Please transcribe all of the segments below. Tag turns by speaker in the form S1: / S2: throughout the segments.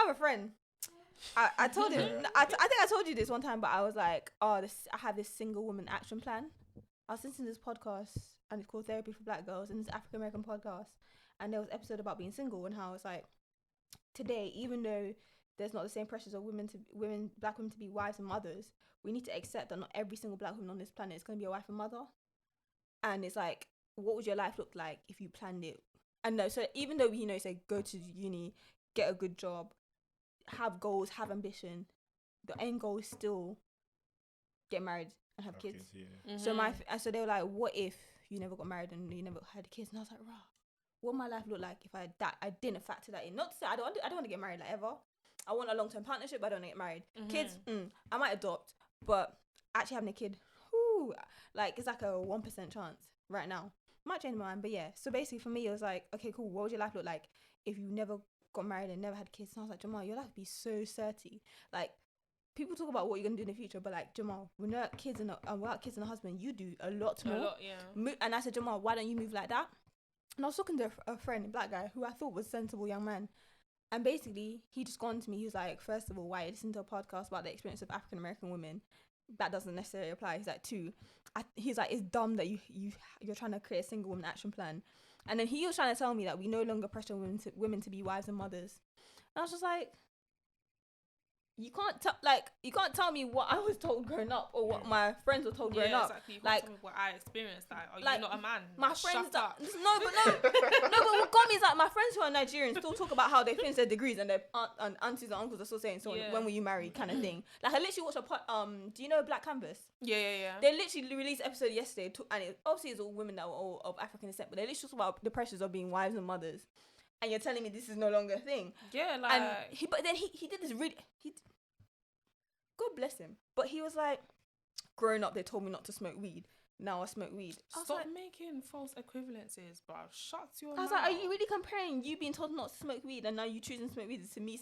S1: have a friend. I told him. I think I told you this one time, but I was like, I have this single woman action plan. I was listening to this podcast, and it's called Therapy for Black Girls, and it's an African American podcast. And there was an episode about being single and how it's like today, even though there's not the same pressures of black women to be wives and mothers, we need to accept that not every single black woman on this planet is going to be a wife and mother. And it's like, what would your life look like if you planned it? And no, so even though say go to uni, get a good job, have goals, have ambition, the end goal is still get married and have kids. So they were like, what if you never got married and you never had kids? And I was like, rah, what would my life look like if I didn't factor that in? Not to say I don't want to get married like ever. I want a long-term partnership, but I don't want to get married. Kids, I might adopt, but actually having a kid, it's like a 1% chance right now. Might change my mind, but yeah. So basically for me, it was like, okay, cool. What would your life look like if you never got married and never had kids? And I was like, Jamal, your life would be so certy. Like, people talk about what you're gonna do in the future, but like, Jamal, without kids and a husband, you do a lot more.
S2: A lot, yeah.
S1: And I said, Jamal, why don't you move like that? And I was talking to a friend, a black guy, who I thought was a sensible young man. And basically, he just gone to me. He was like, first of all, why you listen to a podcast about the experience of African American women? That doesn't necessarily apply. He's like, two, he's like, it's dumb that you're trying to create a single woman action plan. And then he was trying to tell me that we no longer pressure women to be wives and mothers. And I was just like, you can't tell me what I was told growing up or what my friends were told growing up.
S2: Exactly. You can't tell me what I experienced. Are you not a man?
S1: My friends,
S2: shut up.
S1: No, but what got me is like my friends who are Nigerian still talk about how they finish their degrees and their aunties and uncles are still saying, so when were you married, kind of thing. Like I literally watched do you know Black Canvas?
S2: Yeah.
S1: They literally released an episode yesterday, and obviously it's all women that were all of African descent, but they literally talk about the pressures of being wives and mothers. And you're telling me this is no longer a thing.
S2: Yeah, like...
S1: And he did this really... God bless him. But he was like, growing up, they told me not to smoke weed. Now I smoke weed.
S2: Stop making false equivalences, bro. Shut your mouth.
S1: I was like, are you really comparing you being told not to smoke weed and now you choosing to smoke weed to me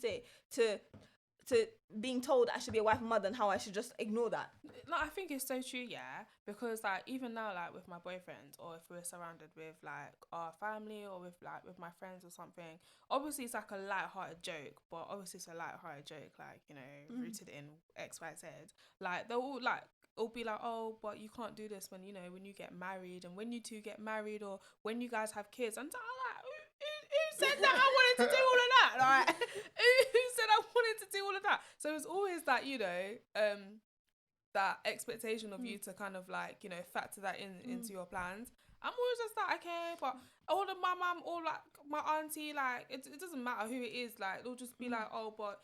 S1: to being told I should be a wife and mother and how I should just ignore that?
S2: No, I think it's so true, yeah. Because like even now, like with my boyfriend, or if we're surrounded with like our family or with my friends or something, obviously it's like a light-hearted joke, but obviously it's a light-hearted joke, like, rooted in X, Y, Z. Like they'll all it'll be like, oh, but you can't do this when you get married, and when you two get married, or when you guys have kids. And I'm like, who said that I wanted to do all of that? Like, who said I wanted to do all of that? So it's always that, that expectation of you to kind of like, factor that into your plans. I'm always just like, okay, but all of my mum or like my auntie, like it doesn't matter who it is, like they'll just be like, oh, but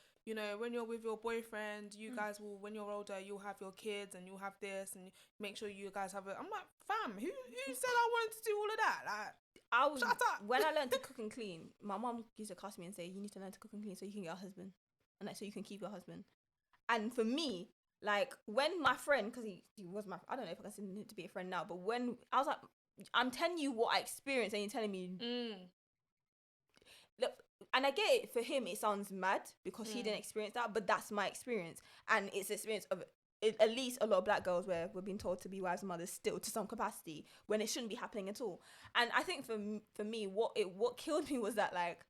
S2: when you're with your boyfriend, you guys will, when you're older, you'll have your kids and you'll have this and make sure you guys have it. I'm like, fam, who said I wanted to do all of that? Like, shut up.
S1: When I learned to cook and clean, my mum used to cast me and say, you need to learn to cook and clean so you can get a husband, and like so you can keep your husband. And for me, like when my friend, because he was I don't know if I consider him to be a friend now, but when I was like, I'm telling you what I experienced and you're telling me, look, and I get it, for him it sounds mad because he didn't experience that, but that's my experience, and it's the experience of at least a lot of black girls where we're being told to be wives and mothers still to some capacity when it shouldn't be happening at all. And I think for me, what killed me was that, like,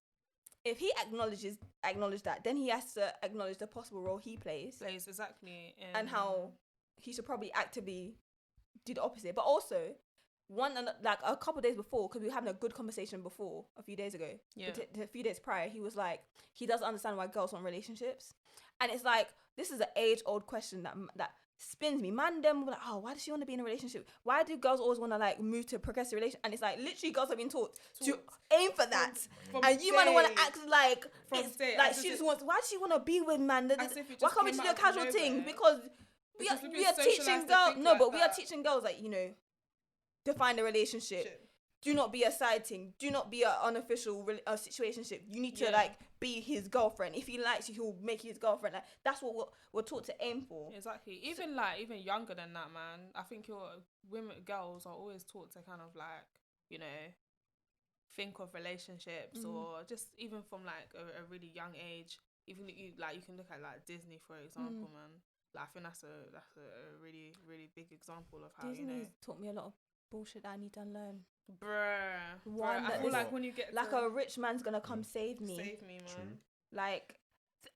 S1: if he acknowledged that, then he has to acknowledge the possible role he plays
S2: exactly,
S1: and how he should probably actively do the opposite. But also, like a couple of days before, because we were having a good conversation before a few days ago, a few days prior, he was like, he doesn't understand why girls want relationships. And it's like, this is an age-old question that spins me. Man, them were like, oh, why does she want to be in a relationship? Why do girls always want to like move to a progressive relationship? And it's like, literally, girls have been taught to aim for that. And you might want to act like she just wants. Why does she want to be with man? Why can't we just do a casual thing? Because we are teaching girls. No, but we are teaching girls, like, define a relationship. Do not be a side thing. Do not be an unofficial situationship. You need to like be his girlfriend. If he likes you, he'll make you his girlfriend. Like, that's what we're taught to aim for.
S2: Exactly. Even younger than that, man. I think girls are always taught to kind of like, think of relationships, or just even from like a really young age. Even you can look at like Disney, for example, man. Like, I think that's a really, really big example of how
S1: Disney's taught me a lot of bullshit that I need to unlearn.
S2: Bruh. I feel like when you get
S1: like a rich man's gonna come save me.
S2: Save me, man.
S1: Like,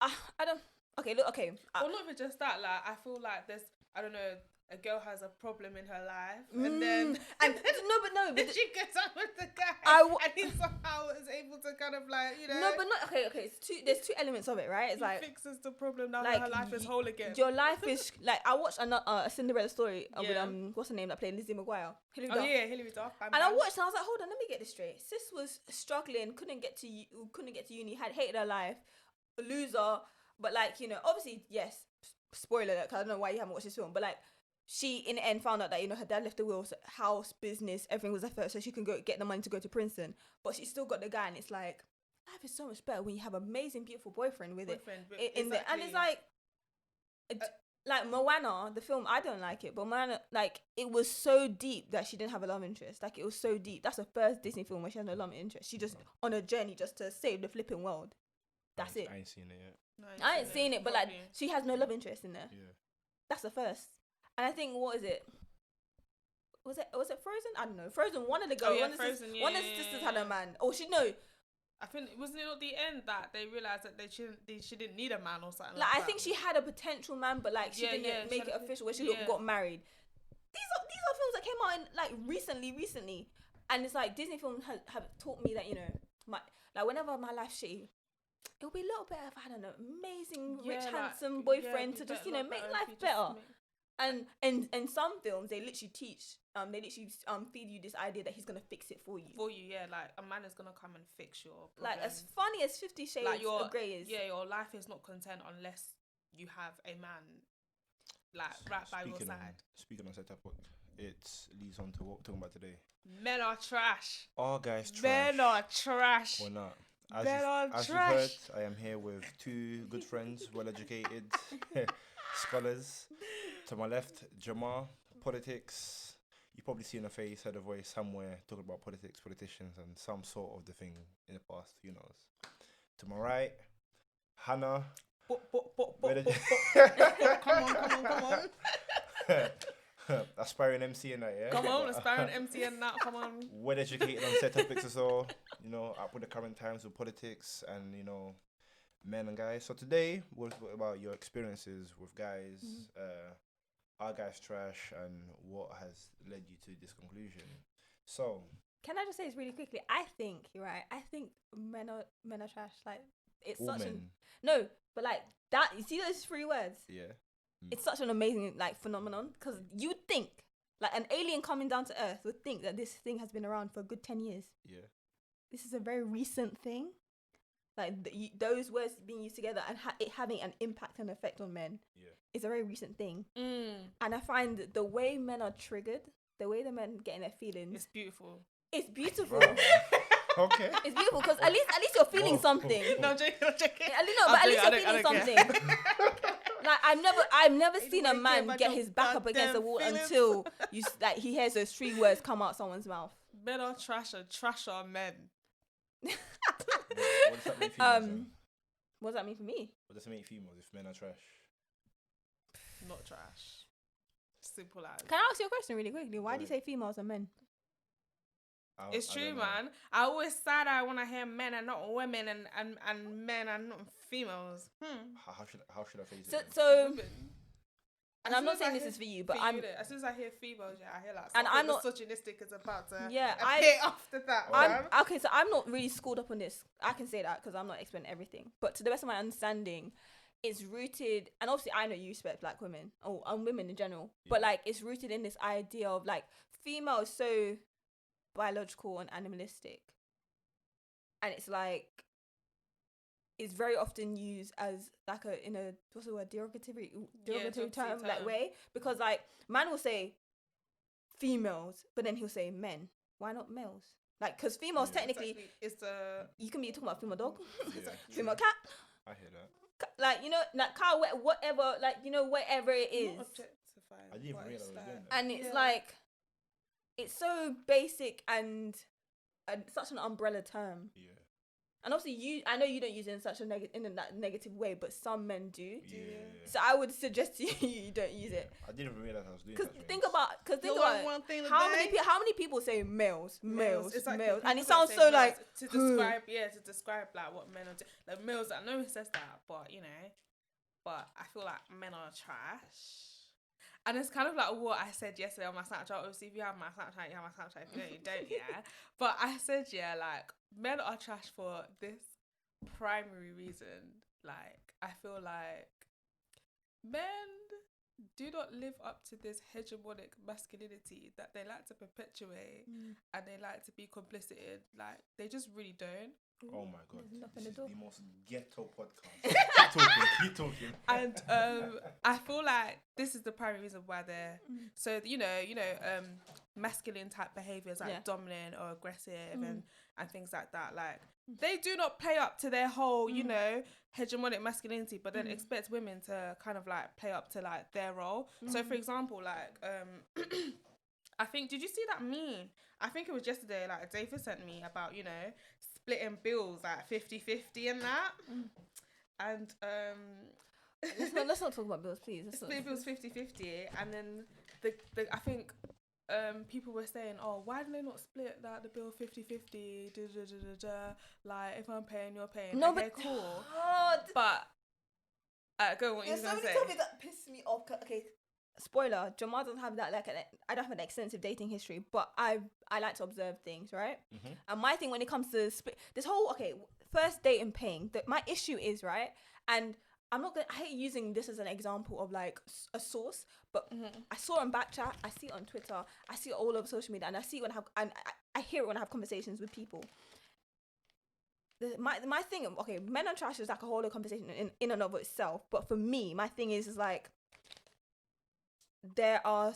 S1: I don't. Okay, look. Okay.
S2: Well, not even just that. Like, I feel like there's, I don't know, a girl has a problem in her life, and then
S1: and no, but
S2: she gets out with the guy, and he somehow is able to kind of like, you know.
S1: No, but not okay. It's there's two elements of it, right? It's
S2: he
S1: like
S2: fixes the problem now
S1: like
S2: her life is whole again.
S1: Your life is like I watched a Cinderella story with what's her name that played Lizzie McGuire.
S2: Hilary Duff.
S1: And I watched and I was like, hold on, let me get this straight. Sis was struggling, couldn't get to uni, had hated her life, a loser. But like, you know, obviously yes, spoiler alert, 'cause I don't know why you haven't watched this film, but like. She in the end found out that, you know, her dad left the will, so house, business, everything was left her, so she can go get the money to go to Princeton. But she still got the guy, and it's like life is so much better when you have an amazing, beautiful boyfriend with it. And it's like Moana, the film. I don't like it, but Moana, like it was so deep that she didn't have a love interest. Like it was so deep. That's the first Disney film where she has no love interest. She just on a journey just to save the flipping world. That's it.
S3: I ain't seen it yet.
S2: No,
S1: I ain't seen it, but like she has no love interest in there.
S3: Yeah.
S1: That's the first. And I think, what is it? Was it Frozen? I don't know. Frozen. One of the girls. One of the sisters had a man. Oh,
S2: I think wasn't it at the end that they realized that she didn't need a man or something.
S1: Like I think she had a potential man, but like she didn't make it official where she got married. These are films that came out in like recently, and it's like Disney films have taught me that, you know, whenever my life's shitty, it'll be a little better if I had an amazing, rich, handsome boyfriend to just, you know, make life better. And in some films they literally teach feed you this idea that he's gonna fix it for you.
S2: Like a man is gonna come and fix your problem.
S1: Like as funny as 50 Shades of Grey is.
S2: Yeah, your life is not content unless you have a man like right by your side.
S3: Speaking on that topic, it leads on to what we're talking about today.
S2: Men are trash.
S3: All guys trash.
S2: Men are trash.
S3: We're not. As you heard, I am here with two good friends, well-educated scholars. To my left, Jamar, politics. You probably seen a face, heard a voice somewhere talking about politics, politicians, and some sort of the thing in the past. Who knows? To my right, Hannah.
S2: Come on.
S3: Aspiring MC and that, yeah?
S2: Come on, aspiring MC and that, come on.
S3: Well educated on set topics as well, you know, up with the current times with politics and, you know, men and guys. So today, we'll talk about your experiences with guys, are guys trash, and what has led you to this conclusion. So,
S1: can I just say this really quickly? I think you're right. I think men are trash. Like it's
S3: all
S1: such
S3: men.
S1: No, but like that. You see those 3 words?
S3: Yeah.
S1: It's such an amazing like phenomenon, because you'd think like an alien coming down to Earth would think that this thing has been around for a good 10 years.
S3: Yeah. This
S1: is a very recent thing. Like those words being used together and it having an impact and effect on men.
S3: Yeah.
S1: Is a very recent thing. And I find the way men are triggered, the way the men get in their feelings,
S2: it's beautiful.
S1: It's beautiful.
S3: Okay.
S1: It's beautiful because at least you're feeling something.
S2: No, I'm joking.
S1: At least you're feeling something. Like I've never seen a man get his back up against the wall until he hears those 3 words come out someone's mouth.
S2: Men are trash and trash are men.
S3: What does that mean for you?
S1: What does that mean for me?
S3: What does it mean for females if men are trash?
S2: Not trash. Simple as.
S1: Can I ask you a question really quickly? Why do you say females and men?
S2: It's true, man. I always side eye when I hear men and not women, and men and not females.
S3: How should I phrase it?
S1: So and I'm not saying this is for you, but
S2: as soon as I hear females, I hear like
S1: and I'm not
S2: misogynistic is about to
S1: appear
S2: after that.
S1: So I'm not really schooled up on this. I can say that because I'm not explaining everything, but to the best of my understanding, it's rooted, and obviously I know you respect black women and women in general, but like it's rooted in this idea of like female is so biological and animalistic, and it's like it's very often used as like what's the word, derogatory term, like way, because like man will say females but then he'll say men. Why not males? Like because females technically you can be talking about female dog, female cat.
S3: I hear that.
S1: Like, you know, like car, whatever, like, you know, whatever it is.
S3: I didn't even realize that.
S1: And it's like, it's so basic and such an umbrella term.
S3: Yeah.
S1: And obviously, I know you don't use it in such a that negative way, but some men do.
S3: Yeah.
S1: So I would suggest to you don't use it.
S3: I didn't even realize I was doing
S1: Because
S3: that.
S1: think about
S2: one thing
S1: how many people say males,
S2: exactly.
S1: and it
S2: People
S1: sounds
S2: say
S1: so
S2: males
S1: like
S2: to describe like what men are doing. Like males, I know it says that, but but I feel like men are trash. And it's kind of like what I said yesterday on my Snapchat. Obviously, if you have my Snapchat, you have my Snapchat. If you don't, you don't, yeah. But I said, like, men are trash for this primary reason. Like, I feel like men do not live up to this hegemonic masculinity that they like to perpetuate and they like to be complicit in. Like, they just really don't.
S3: Oh my god, this is the most ghetto podcast. Keep talking.
S2: And I feel like this is the primary reason why they're so masculine type behaviors like dominant or aggressive and things like that. Like they do not play up to their whole hegemonic masculinity, but then expect women to kind of like play up to like their role. So for example, like I think, did you see that meme? I think it was yesterday, like David sent me about, splitting bills like 50-50 and that. And
S1: let's not talk about bills, please.
S2: Split bills 50-50, and then the I think people were saying, oh, why do they not split like the bill 50-50? Like if I'm paying, you're paying.
S1: No,
S2: okay,
S1: but
S2: cool.
S1: Oh,
S2: but go on, what you
S1: there's
S2: gonna
S1: so many
S2: say?
S1: topics that piss me off. Okay, spoiler: Jamal doesn't have that I don't have an extensive dating history, but I like to observe things, right? And my thing when it comes to this whole first date and paying, my issue is right, and I hate using this as an example of like a source, but I saw it on Backchat, I see it on Twitter, I see it all over social media, and I see it when I hear it when I have conversations with people. My thing, men are trash is like a whole other conversation in and of itself, but for me, my thing is like there are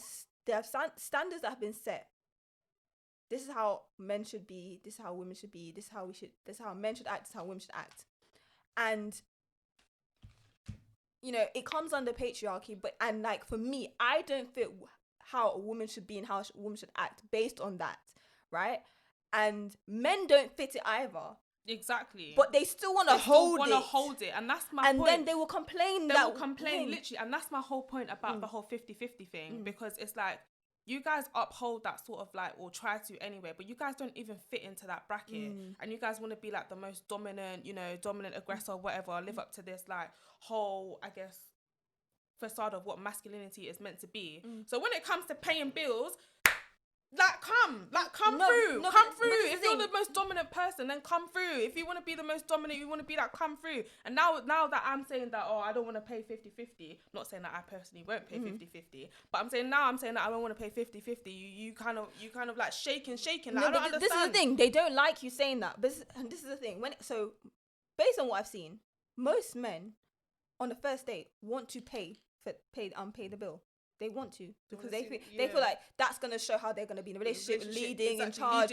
S1: standards that have been set. This is how men should be, this is how women should be, this is how men should act, this is how women should act. And it comes under patriarchy, and like for me, I don't fit how a woman should be and how a woman should act based on that, right? And men don't fit it either.
S2: Exactly.
S1: But they still want to hold
S2: it. And that's my point.
S1: And then they will complain.
S2: Literally. And that's my whole point about the whole 50-50 thing. Because it's like, you guys uphold that sort of like, or try to anyway, but you guys don't even fit into that bracket. And you guys want to be like the most dominant, dominant aggressor, whatever, live up to this like whole, I guess, facade of what masculinity is meant to be. So when it comes to paying bills, come through. If you're the most dominant person, then come through. If you want to be the most dominant, you want to be that, come through. And now that I'm saying that, I don't want to pay 50-50, not saying that I personally won't pay 50-50, but I'm saying that I don't want to pay 50-50. You kind of like shaking. Like, I don't understand.
S1: This is the thing. They don't like you saying that. But this is the thing. So based on what I've seen, most men on the first date want to pay the bill. They want to because they feel like that's gonna show how they're gonna be in a relationship, leading, in charge,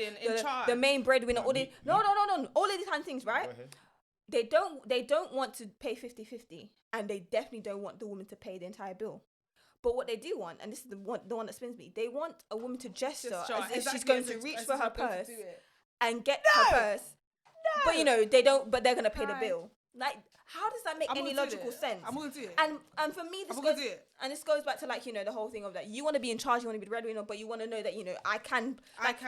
S1: the main breadwinner. All these all of these kind of things, right? They don't want to pay 50-50, and they definitely don't want the woman to pay the entire bill. But what they do want, and this is the one that spins me, they want a woman to gesture as if she's going to reach for her purse and get her purse. But they don't. But they're gonna pay the bill. Like, how does that make any logical sense?
S2: I'm gonna do it.
S1: And for me, this goes back to like the whole thing of that you want to be in charge, you want to be the breadwinner, but you want to know that I can.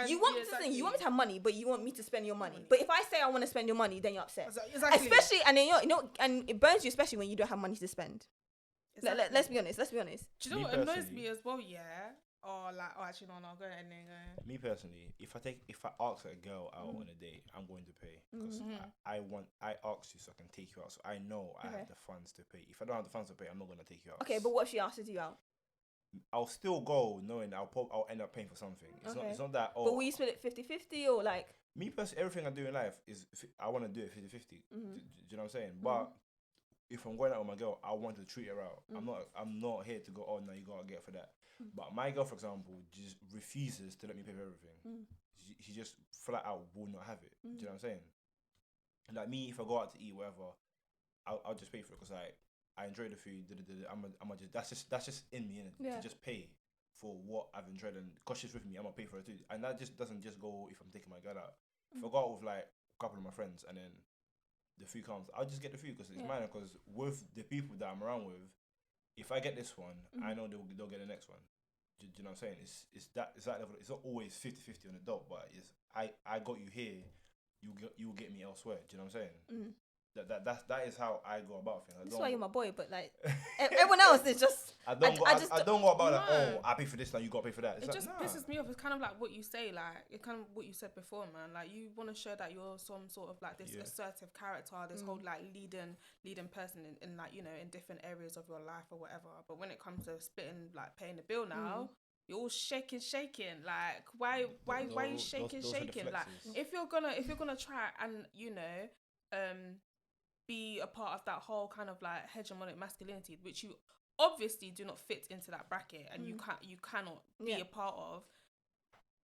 S1: You want you want me to have money, but you want me to spend your money. But if I say I want to spend your money, then you're upset.
S2: Exactly.
S1: Especially, and then and it burns you, especially when you don't have money to spend. Exactly. Let's be honest.
S2: Do you know what annoys me as well? Yeah. Actually, no, go ahead and go.
S3: Me personally, if I ask a girl out on a date, I'm going to pay because I asked you so I can take you out. So I know I have the funds to pay. If I don't have the funds to pay, I'm not going to take you out.
S1: Okay, but what if she asks you out?
S3: I'll still go knowing I'll end up paying for something. It's not that.
S1: But will you split it 50-50 or like?
S3: Me personally, everything I do in life is I want to do it 50-50. Do you know what I'm saying? But if I'm going out with my girl, I want to treat her out. I'm not here to go, oh no, you gotta get for that. But my girl, for example, just refuses to let me pay for everything. She just flat out will not have it. Do you know what I'm saying? Like me, if I go out to eat, whatever, I'll just pay for it because I enjoy the food. I'm just that's just in me, innit? To just pay for what I've enjoyed, and because she's with me, I'm gonna pay for her too. And that just doesn't just go if I'm taking my girl out. If I go out with like a couple of my friends and then the food comes, I'll just get the food because it's
S1: Yeah.
S3: mine. Because with the people that I'm around with, if I get this one, I know they'll get the next one. Do you know what I'm saying? It's that level. It's not always 50-50 on the dot, but it's I got you here, you'll get me elsewhere. Do you know what I'm saying? That is how I go about things.
S1: That's why you're my boy, but like everyone else is just.
S3: I don't go about like, oh, I pay for this now, you got to pay for that. It's
S2: it
S3: like,
S2: just pisses me off. It's kind of like what you say, like it kind of what you said before, man. Like you want to show that you're some sort of like this assertive character, this whole like leading person in like, you know, in different areas of your life or whatever. But when it comes to splitting, like paying the bill now. You're all shaking. Like why you shaking? Like if you're gonna try and, you know, be a part of that whole kind of like hegemonic masculinity, which you obviously do not fit into that bracket and you cannot be a part of,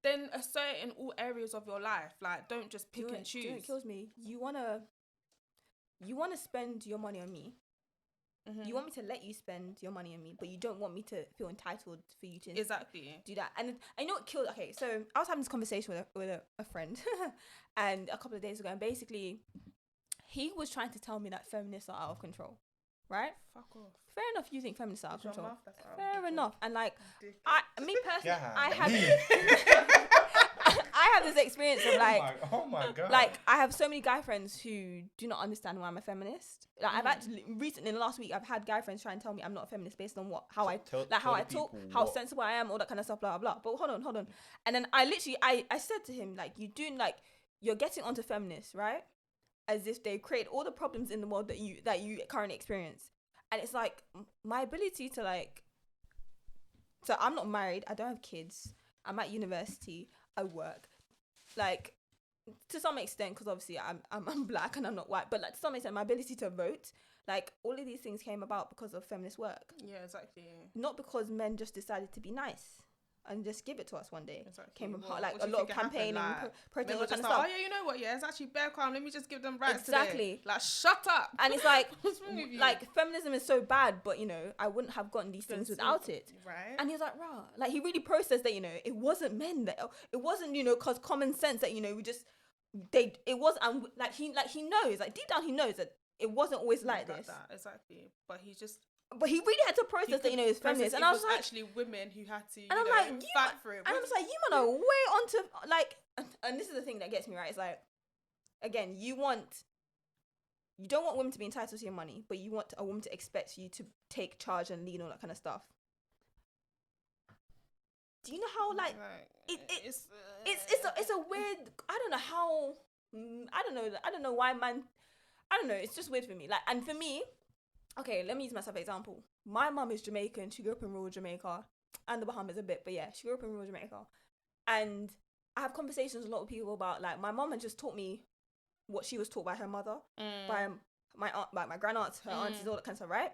S2: then assert it in all areas of your life. Like don't just pick and choose.
S1: It kills me. You wanna spend your money on me. You want me to let you spend your money on me, but you don't want me to feel entitled for you to do that. And I know it killed. Okay, so I was having this conversation with a friend, and a couple of days ago, and basically, he was trying to tell me that feminists are out of control, right?
S2: Fuck off.
S1: Fair enough. You think feminists are out of control.
S2: Fair
S1: enough. And like, me personally,
S3: Yeah.
S1: I have this experience of like,
S3: oh my God.
S1: like I have so many guy friends who do not understand why I'm a feminist. Like I've actually recently in the last week I've had guy friends try and tell me I'm not a feminist based on how I talk, how sensible I am, all that kind of stuff, blah blah blah. But hold on. And then I literally I said to him, like, you're getting onto feminists, right? As if they create all the problems in the world that you currently experience. And it's like my ability to like, so I'm not married, I don't have kids, I'm at university, I work, like to some extent, because obviously I'm black and I'm not white, but like to some extent my ability to vote, like all of these things came about because of feminist work.
S2: Yeah, exactly.
S1: Not because men just decided to be nice and just give it to us one day.
S2: Exactly.
S1: Came from
S2: Well,
S1: like
S2: what
S1: a lot of campaigning, protesting, all kind of stuff.
S2: Oh yeah, you know what? Yeah, it's actually bare calm. Let me just give them rights
S1: Exactly.
S2: today. Like, shut up.
S1: And it's like,
S2: what's wrong with you?
S1: like feminism is so bad, but you know, I wouldn't have gotten these things without it.
S2: Right.
S1: And he was like, rah, like he really processed that, you know, it wasn't men that, it wasn't, you know, cause common sense that, you know, it was, and like he knows, like deep down he knows that it wasn't always like this.
S2: That, exactly. But
S1: he really had to process that, you know, it's feminist. And I was like,
S2: actually women who had to,
S1: and I'm like,
S2: fight for it.
S1: And I was like, you man are way onto like, and this is the thing that gets me, right? It's like, again, you don't want women to be entitled to your money, but you want a woman to expect you to take charge and lead, all that kind of stuff. Do you know how like it's a weird, I don't know why man, I don't know, it's just weird for me. Like, and for me, okay, let me use myself as an example. My mum is Jamaican. She grew up in rural Jamaica and the Bahamas a bit, but yeah, she grew up in rural Jamaica. And I have conversations with a lot of people about, like, my mum had just taught me what she was taught by her mother, by my aunt, by my grandaunt, her aunties, all that kind of stuff, right?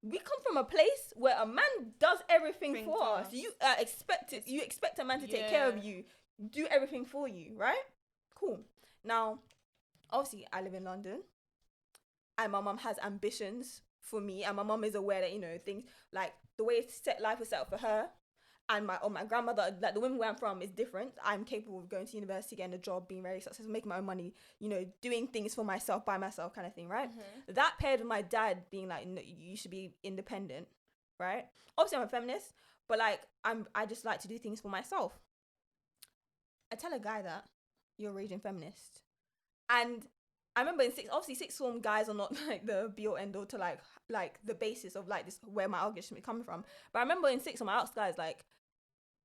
S1: We come from a place where a man does everything for us. You expect a man to take care of you, do everything for you, right? Cool. Now, obviously, I live in London. And my mum has ambitions for me, and my mum is aware that, you know, things like the way life was set up for her and my grandmother, like the women where I'm from, is different. I'm capable of going to university, getting a job, being very successful, making my own money, you know, doing things for myself, by myself, kind of thing, right? That paired with my dad being like, no, you should be independent, right? Obviously, I'm a feminist, but like I just like to do things for myself. I tell a guy that you're a raging feminist, and I remember in sixth form, guys are not like the be all end all to like the basis of like this, where my argument should be coming from. But I remember in sixth form, I asked guys like,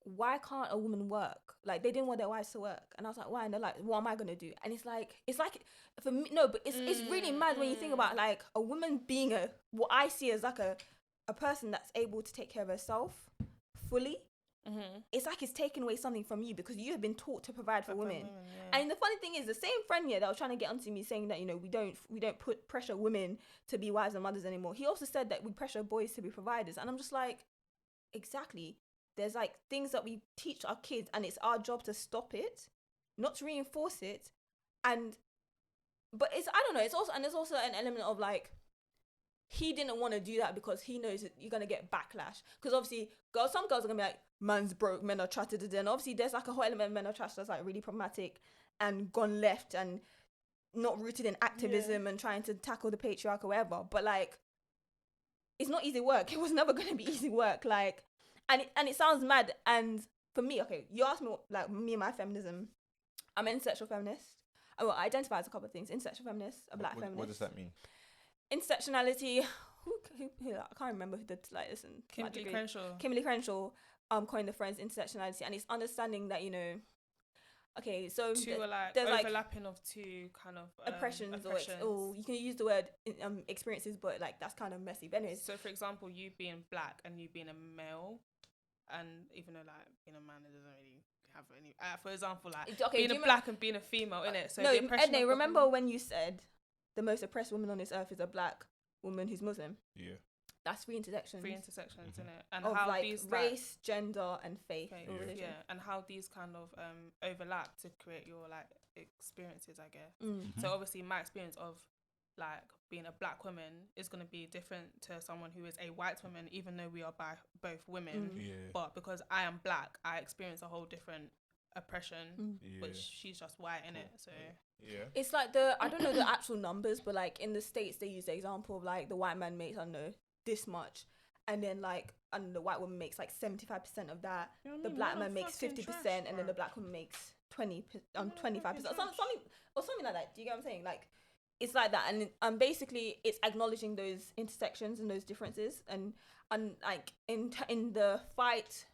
S1: why can't a woman work? Like they didn't want their wives to work, and I was like, why? And they're like, what am I gonna do? And it's like for me, no, but it's really mad when you think about like a woman being what I see as like a person that's able to take care of herself fully. It's like it's taking away something from you because you have been taught to provide for women. And the funny thing is, the same friend here that was trying to get onto me saying that, you know, we don't put pressure women to be wives and mothers anymore. He also said that we pressure boys to be providers, and I'm just like, exactly. There's like things that we teach our kids, and it's our job to stop it, not to reinforce it. But it's, I don't know. There's also an element of like, he didn't want to do that because he knows that you're gonna get backlash. Because obviously, some girls are gonna be like, man's broke, men are trash, and obviously there's like a whole element of men are trash that's like really problematic and gone left, and not rooted in activism and trying to tackle the patriarch or whatever. But like, it's not easy work. It was never going to be easy work. Like, and it sounds mad. And for me, okay, you asked me what, like, me and my feminism. I'm an intersectional feminist. I identify as a couple of things. Intersectional feminist, a black feminist.
S3: What does that mean?
S1: Intersectionality. Who I can't remember who did like this. Kimberly Crenshaw coined the phrase intersectionality, and it's understanding that, you know, okay, so
S2: there's overlapping of two kind of
S1: oppressions. Or you can use the word experiences, but like that's kind of messy. But anyways,
S2: so for example, you being black and you being a male, and even though like being a man, it doesn't really have any. For example, like being a black and being a female, innit? So
S1: no, Edna, remember when you said the most oppressed woman on this earth is a black woman who's Muslim?
S3: Yeah.
S1: That's three intersections.
S2: Isn't it? And
S1: of
S2: how
S1: like
S2: these
S1: race, gender, and faith or religion.
S2: Yeah, and how these kind of overlap to create your like experiences, I guess. So obviously, my experience of like being a black woman is going to be different to someone who is a white woman, even though we are both women. But because I am black, I experience a whole different oppression, which she's just white, innit? So
S1: it's like I don't know the actual numbers, but like in the States they use the example of like the white man makes, I don't know, this much, and then like, and the white woman makes like 75% of that, the black man makes 50%, and then the black woman makes 25%, something like that. Do you get what I'm saying? Like, it's like that, and basically it's acknowledging those intersections and those differences, and like in the fight,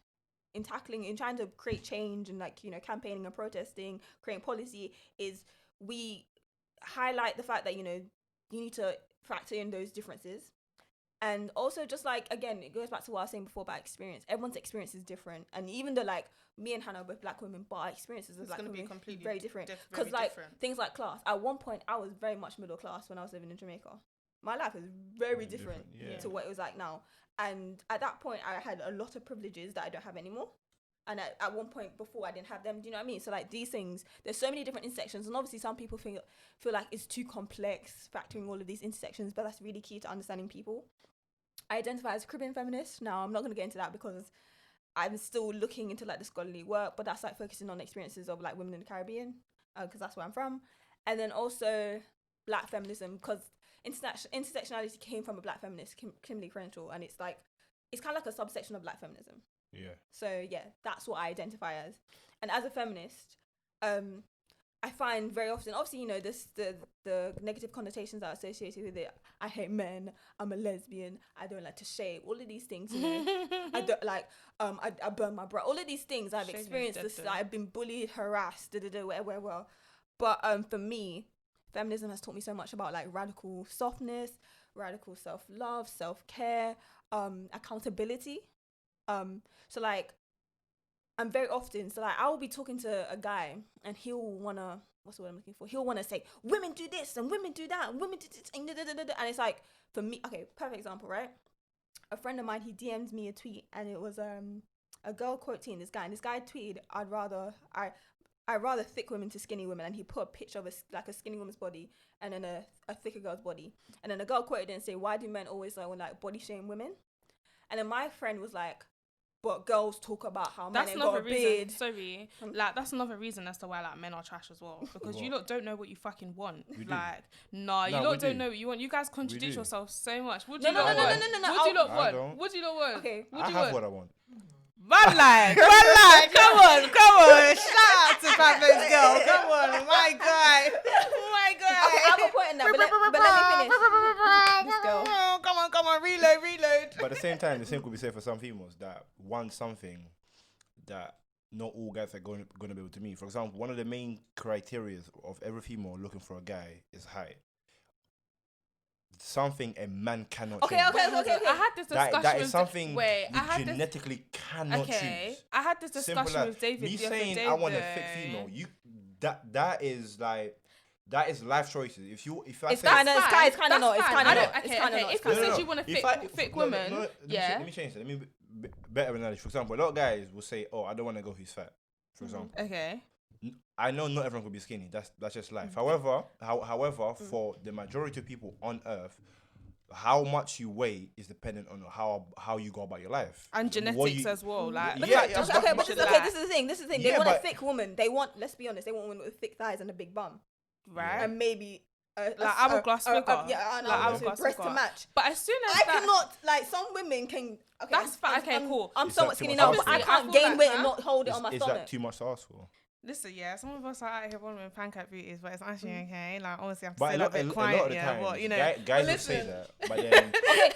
S1: in tackling, in trying to create change, and like, you know, campaigning and protesting, creating policy, is we highlight the fact that, you know, you need to factor in those differences. And also, just like, again, it goes back to what I was saying before about experience. Everyone's experience is different. And even though, like, me and Hannah are both black women, but our experiences are going to be completely very different. Because, like, things like class. At one point, I was very much middle class when I was living in Jamaica. My life is very different to what it was like now. And at that point, I had a lot of privileges that I don't have anymore. And at one point before, I didn't have them. Do you know what I mean? So, like, these things, there's so many different intersections. And obviously, some people feel like it's too complex factoring all of these intersections. But that's really key to understanding people. I identify as a Caribbean feminist. Now, I'm not going to get into that because I'm still looking into like the scholarly work, but that's like focusing on experiences of like women in the Caribbean, because that's where I'm from. And then also black feminism, because intersectionality came from a black feminist, Kimberly Crenshaw, and it's kind of like a subsection of black feminism.
S3: Yeah. So
S1: yeah, that's what I identify as. And as a feminist, I find very often, obviously, you know, the negative connotations that are associated with it. I hate men. I'm a lesbian. I don't like to shave. All of these things, you know. I don't like. I burn my bra. All of these things I've experienced. I've been bullied, harassed, whatever. But for me, feminism has taught me so much about like radical softness, radical self-love, self-care, accountability. So like, I'm very often, so like, I will be talking to a guy and he'll wanna, what's the word I'm looking for? He'll wanna say, women do this and women do that and women do this, and it's like, for me, okay, perfect example, right? A friend of mine, he DM'd me a tweet, and it was a girl quoting this guy, and this guy tweeted, I'd rather thick women to skinny women, and he put a picture of a skinny woman's body and then a thicker girl's body, and then the girl quoted it and say, why do men always like body shame women? And then my friend was like, but girls talk about how men ain't got a beard.
S2: Sorry, like that's another reason as to why like men are trash as well, because you lot don't know what you fucking want. You lot don't know what you want. You guys contradict yourselves so much. What do you lot want? What do you lot want? What do you lot want?
S1: Okay,
S3: I have what I want.
S2: Man like, come on. Shout out to Fabulous Girl. Come on, my God.
S1: Okay, I have a point in that, but let me finish. This girl.
S2: Come on, reload.
S3: But at the same time, the same could be said for some females that want something that not all guys are going to be able to meet. For example, one of the main criteria of every female looking for a guy is height. Something a man cannot change.
S1: Okay.
S2: I had this discussion
S3: that is something
S2: you
S3: genetically cannot choose.
S2: I had this discussion with David.
S3: Me saying I want a thick female, that is life choices. It's kind of
S1: not.
S2: If you said you want a thick woman,
S3: let me change that. Let me better analogy. For example, a lot of guys will say, "Oh, I don't want to go who's fat." For example,
S2: okay.
S3: I know not everyone could be skinny. That's just life. However, for the majority of people on Earth, how much you weigh is dependent on how you go about your life
S2: and genetics as well. Like,
S1: this is the thing. They want a thick woman. Let's be honest, they want women with thick thighs and a big bum.
S2: right?
S1: and maybe
S2: like hourglass figure.
S1: Yeah, and
S2: like
S1: hourglass
S2: hourglass
S1: breast to
S2: figure.
S1: match.
S2: But as soon as
S1: I
S2: that,
S1: cannot, like, some women can. Okay,
S2: That's fine. Okay, cool.
S1: I'm
S3: Is
S1: somewhat
S3: that too
S1: skinny
S3: much
S1: now,
S3: to
S1: but I
S3: ask for?
S1: can't
S2: I feel
S1: gain
S2: like
S1: weight
S2: that.
S1: and not hold it on my
S3: Is
S1: stomach.
S3: that too much to ask for?
S2: listen, yeah, some of us are out here wanting pancake beauties, but it's actually okay. Like, obviously, I have to
S3: But
S2: say
S3: a
S2: that
S3: lot,
S2: a bit
S3: a
S2: quiet,
S3: lot of the
S2: yeah.
S3: time,
S2: But you know,
S3: guys
S2: but
S3: will say
S2: listen.
S3: that, but then
S1: Okay,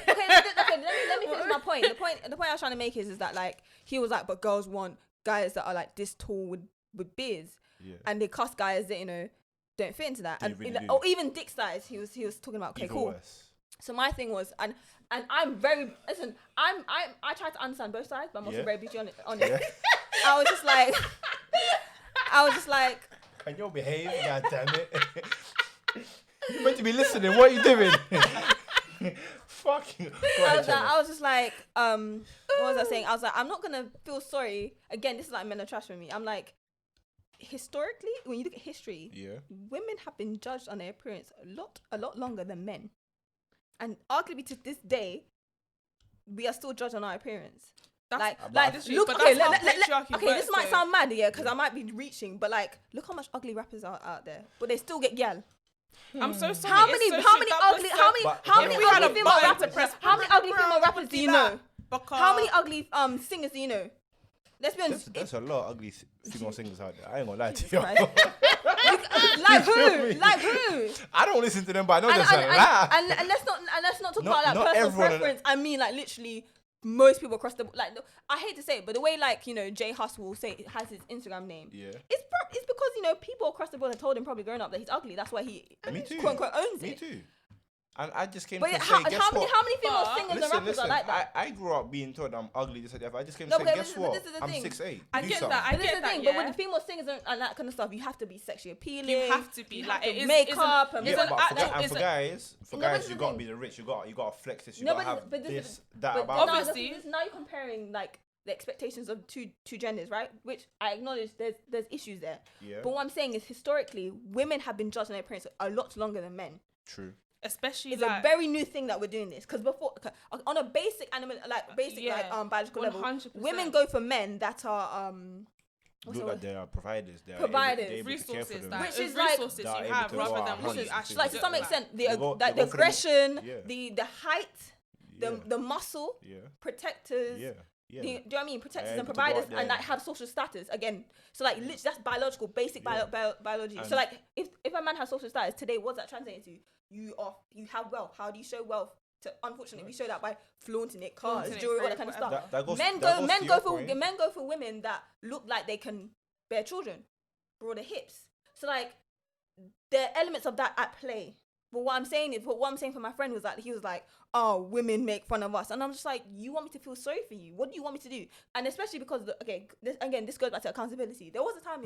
S1: let me finish my point. The point I was trying to make is that, like, he was like, but girls want guys that are like this tall with beards, and they cuss guys that, you know, don't fit into that,
S3: They
S1: and
S3: really do.
S1: or even dick size. He was talking about. Okay,
S3: even
S1: cool.
S3: worse.
S1: So my thing was, and I'm very, listen, I try to understand both sides, but I'm also
S3: Yeah.
S1: very busy on it.
S3: Yeah.
S1: I was just like,
S3: Can you behave? God damn it! You're meant to be listening. What are you doing? Fucking.
S1: I was just like, what was I saying? I was like, I'm not gonna feel sorry. Again, this is like men are trash for me. I'm like, historically, when you look at history, women have been judged on their appearance a lot longer than men, and arguably to this day, we are still judged on our appearance.
S2: That's
S1: Look,
S2: but
S1: okay,
S2: that's how patriarchy
S1: okay,
S2: works,
S1: this might
S2: though.
S1: sound mad, yeah, because I might be reaching, but like, look how much ugly rappers are out there, but they still get gal.
S2: I'm so sorry.
S1: How
S2: it's
S1: many
S2: so
S1: ugly
S2: shit.
S1: how
S2: That
S1: many
S2: was so-
S1: ugly female rappers? How many ugly female rappers do you know?
S2: Because
S1: How many ugly singers do you know? Let's be honest.
S3: There's a lot of ugly female singers out there. I ain't gonna lie to you.
S1: Like who? Like who?
S3: I don't listen to them, but I know there's a lot.
S1: And let's not talk
S3: Not-
S1: about like
S3: not
S1: personal
S3: everyone-
S1: preference. I mean, like, literally most people across the, like, I hate to say it, but the way, like, you know, Jay Huss will say has his Instagram name.
S3: Yeah.
S1: It's because, you know, people across the board have told him probably growing up that he's ugly. That's why he
S3: Me too.
S1: quote unquote owns
S3: Me
S1: it.
S3: too. And I just came
S1: But
S3: to
S1: yeah,
S3: say, guess
S1: how
S3: what?
S1: many female
S2: But
S1: singers and rappers are like that?
S3: I grew up being told I'm ugly. This and that. I just came
S1: No,
S3: to
S1: but
S3: say,
S1: this
S3: guess
S1: is-
S3: what?
S1: this is the
S3: I'm
S1: thing.
S3: 6'8".
S2: I
S3: Do
S2: get
S3: something.
S2: that. I
S1: But this
S2: get
S1: is the
S2: that.
S1: thing.
S2: Yeah.
S1: But with female singers and that kind of stuff, you have to be sexually appealing.
S2: You have to be
S1: You
S2: like
S1: have
S2: it
S1: to
S2: is
S1: makeup and
S3: Yeah,
S2: it's an
S3: but
S2: actual-
S3: for
S2: it's a-
S3: guys,
S1: No, but this
S3: you
S1: is
S3: gotta
S1: the
S3: be the rich. You gotta flex this. You
S1: No,
S3: gotta
S1: but
S3: have
S1: this is
S3: this,
S1: the-
S3: that
S1: but
S3: about.
S1: now,
S3: you.
S2: Obviously.
S1: now you're comparing like the expectations of two genders, right? Which I acknowledge there's issues there.
S3: Yeah.
S1: But what I'm saying is historically, women have been judged on their appearance a lot longer than men.
S3: True.
S2: especially
S1: It's
S2: like
S1: a very new thing that we're doing this because before, on a basic animal, like basic
S2: Yeah,
S1: like biological level,
S2: 100%.
S1: women go for men that are what's the
S3: Look like
S1: word?
S3: they are providers. They are
S1: Providers.
S3: able to care for
S2: resources
S3: them.
S2: that
S1: Which is like-
S2: resources
S3: that are
S2: you
S3: able
S2: have
S3: to
S2: rather
S3: go
S2: than
S3: out
S2: what you
S3: and
S2: actually
S1: like to
S2: look
S1: some
S2: like.
S1: extent
S3: They go
S1: the
S3: for the-
S1: aggression,
S3: yeah.
S1: the height,
S3: Yeah.
S1: the muscle,
S3: Yeah.
S1: protectors.
S3: Yeah. Yeah.
S1: Do you know what I mean? Protectors
S3: Able
S1: and
S3: to go
S1: providers
S3: out there
S1: and like
S3: and-
S1: have social status again. So like literally that's biological, basic
S3: Yeah.
S1: biology.
S3: And-
S1: So like if a man has social status today, what's that translating to? You have wealth. How do you show wealth? Unfortunately, we show that by flaunting it, cars,
S2: Flaunting it,
S1: jewelry, all that kind of
S2: whatever.
S1: stuff.
S3: That goes,
S1: Men
S3: that
S1: go
S3: goes
S1: men
S3: to
S1: go
S3: your
S1: for
S3: point.
S1: men go for women that look like they can bear children, broader hips. So like there are elements of that at play. But what I'm saying for my friend was that he was like, oh, women make fun of us. And I'm just like, you want me to feel sorry for you? What do you want me to do? And especially because, this goes back to accountability. There was a time,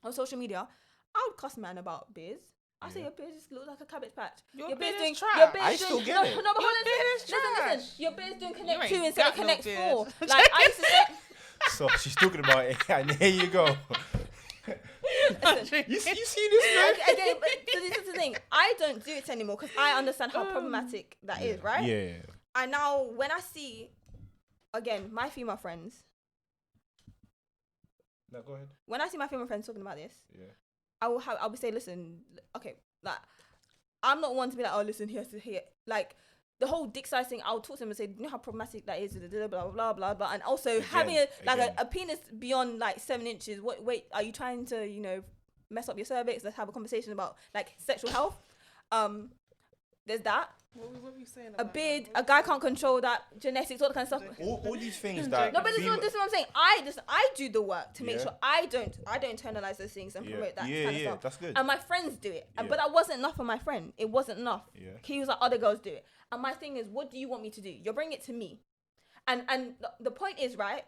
S1: on social media, I would cuss man about beers. I say your beard just looks like a cabbage patch.
S2: Your beard is
S1: doing
S2: trash.
S1: your beard's
S3: I still
S1: doing,
S3: get
S1: no,
S3: it.
S1: no, but
S2: Your
S1: hold on,
S2: beard is
S1: listen.
S2: trash.
S1: Your beard's doing
S2: You
S1: connect
S2: ain't
S1: 2 instead of
S2: got no
S1: connect
S2: beard.
S1: 4. Like I used to say,
S3: So she's talking about it, and here you go.
S1: listen,
S3: You see this, man?
S1: again, but so this is the thing. I don't do it anymore because I understand how problematic that is, right?
S3: Yeah.
S1: And now when I see, again, my female friends,
S3: No, go ahead.
S1: when I see my female friends talking about this,
S3: Yeah.
S1: I will say, listen, okay, like I'm not one to be like, oh, listen, here's to here, like the whole dick size thing. I'll talk to them and say, you know how problematic that is, blah blah blah blah, and also having a penis beyond like 7 inches. Wait, are you trying to mess up your cervix? Let's have a conversation about like sexual health. There's that.
S2: What were you saying?
S1: A
S2: about
S1: beard,
S2: that?
S1: a guy can't control that, genetics, all that kind of stuff.
S3: All these things that.
S1: No, but this is what I'm saying. I do the work to make
S3: Yeah.
S1: sure I don't internalize those things and promote that kind of
S3: Yeah,
S1: stuff.
S3: that's good.
S1: And my friends do it,
S3: Yeah.
S1: but that wasn't enough for my friend. It wasn't enough.
S3: Yeah.
S1: He was like, other girls do it, and my thing is, what do you want me to do? You're bringing it to me, and the point is, right?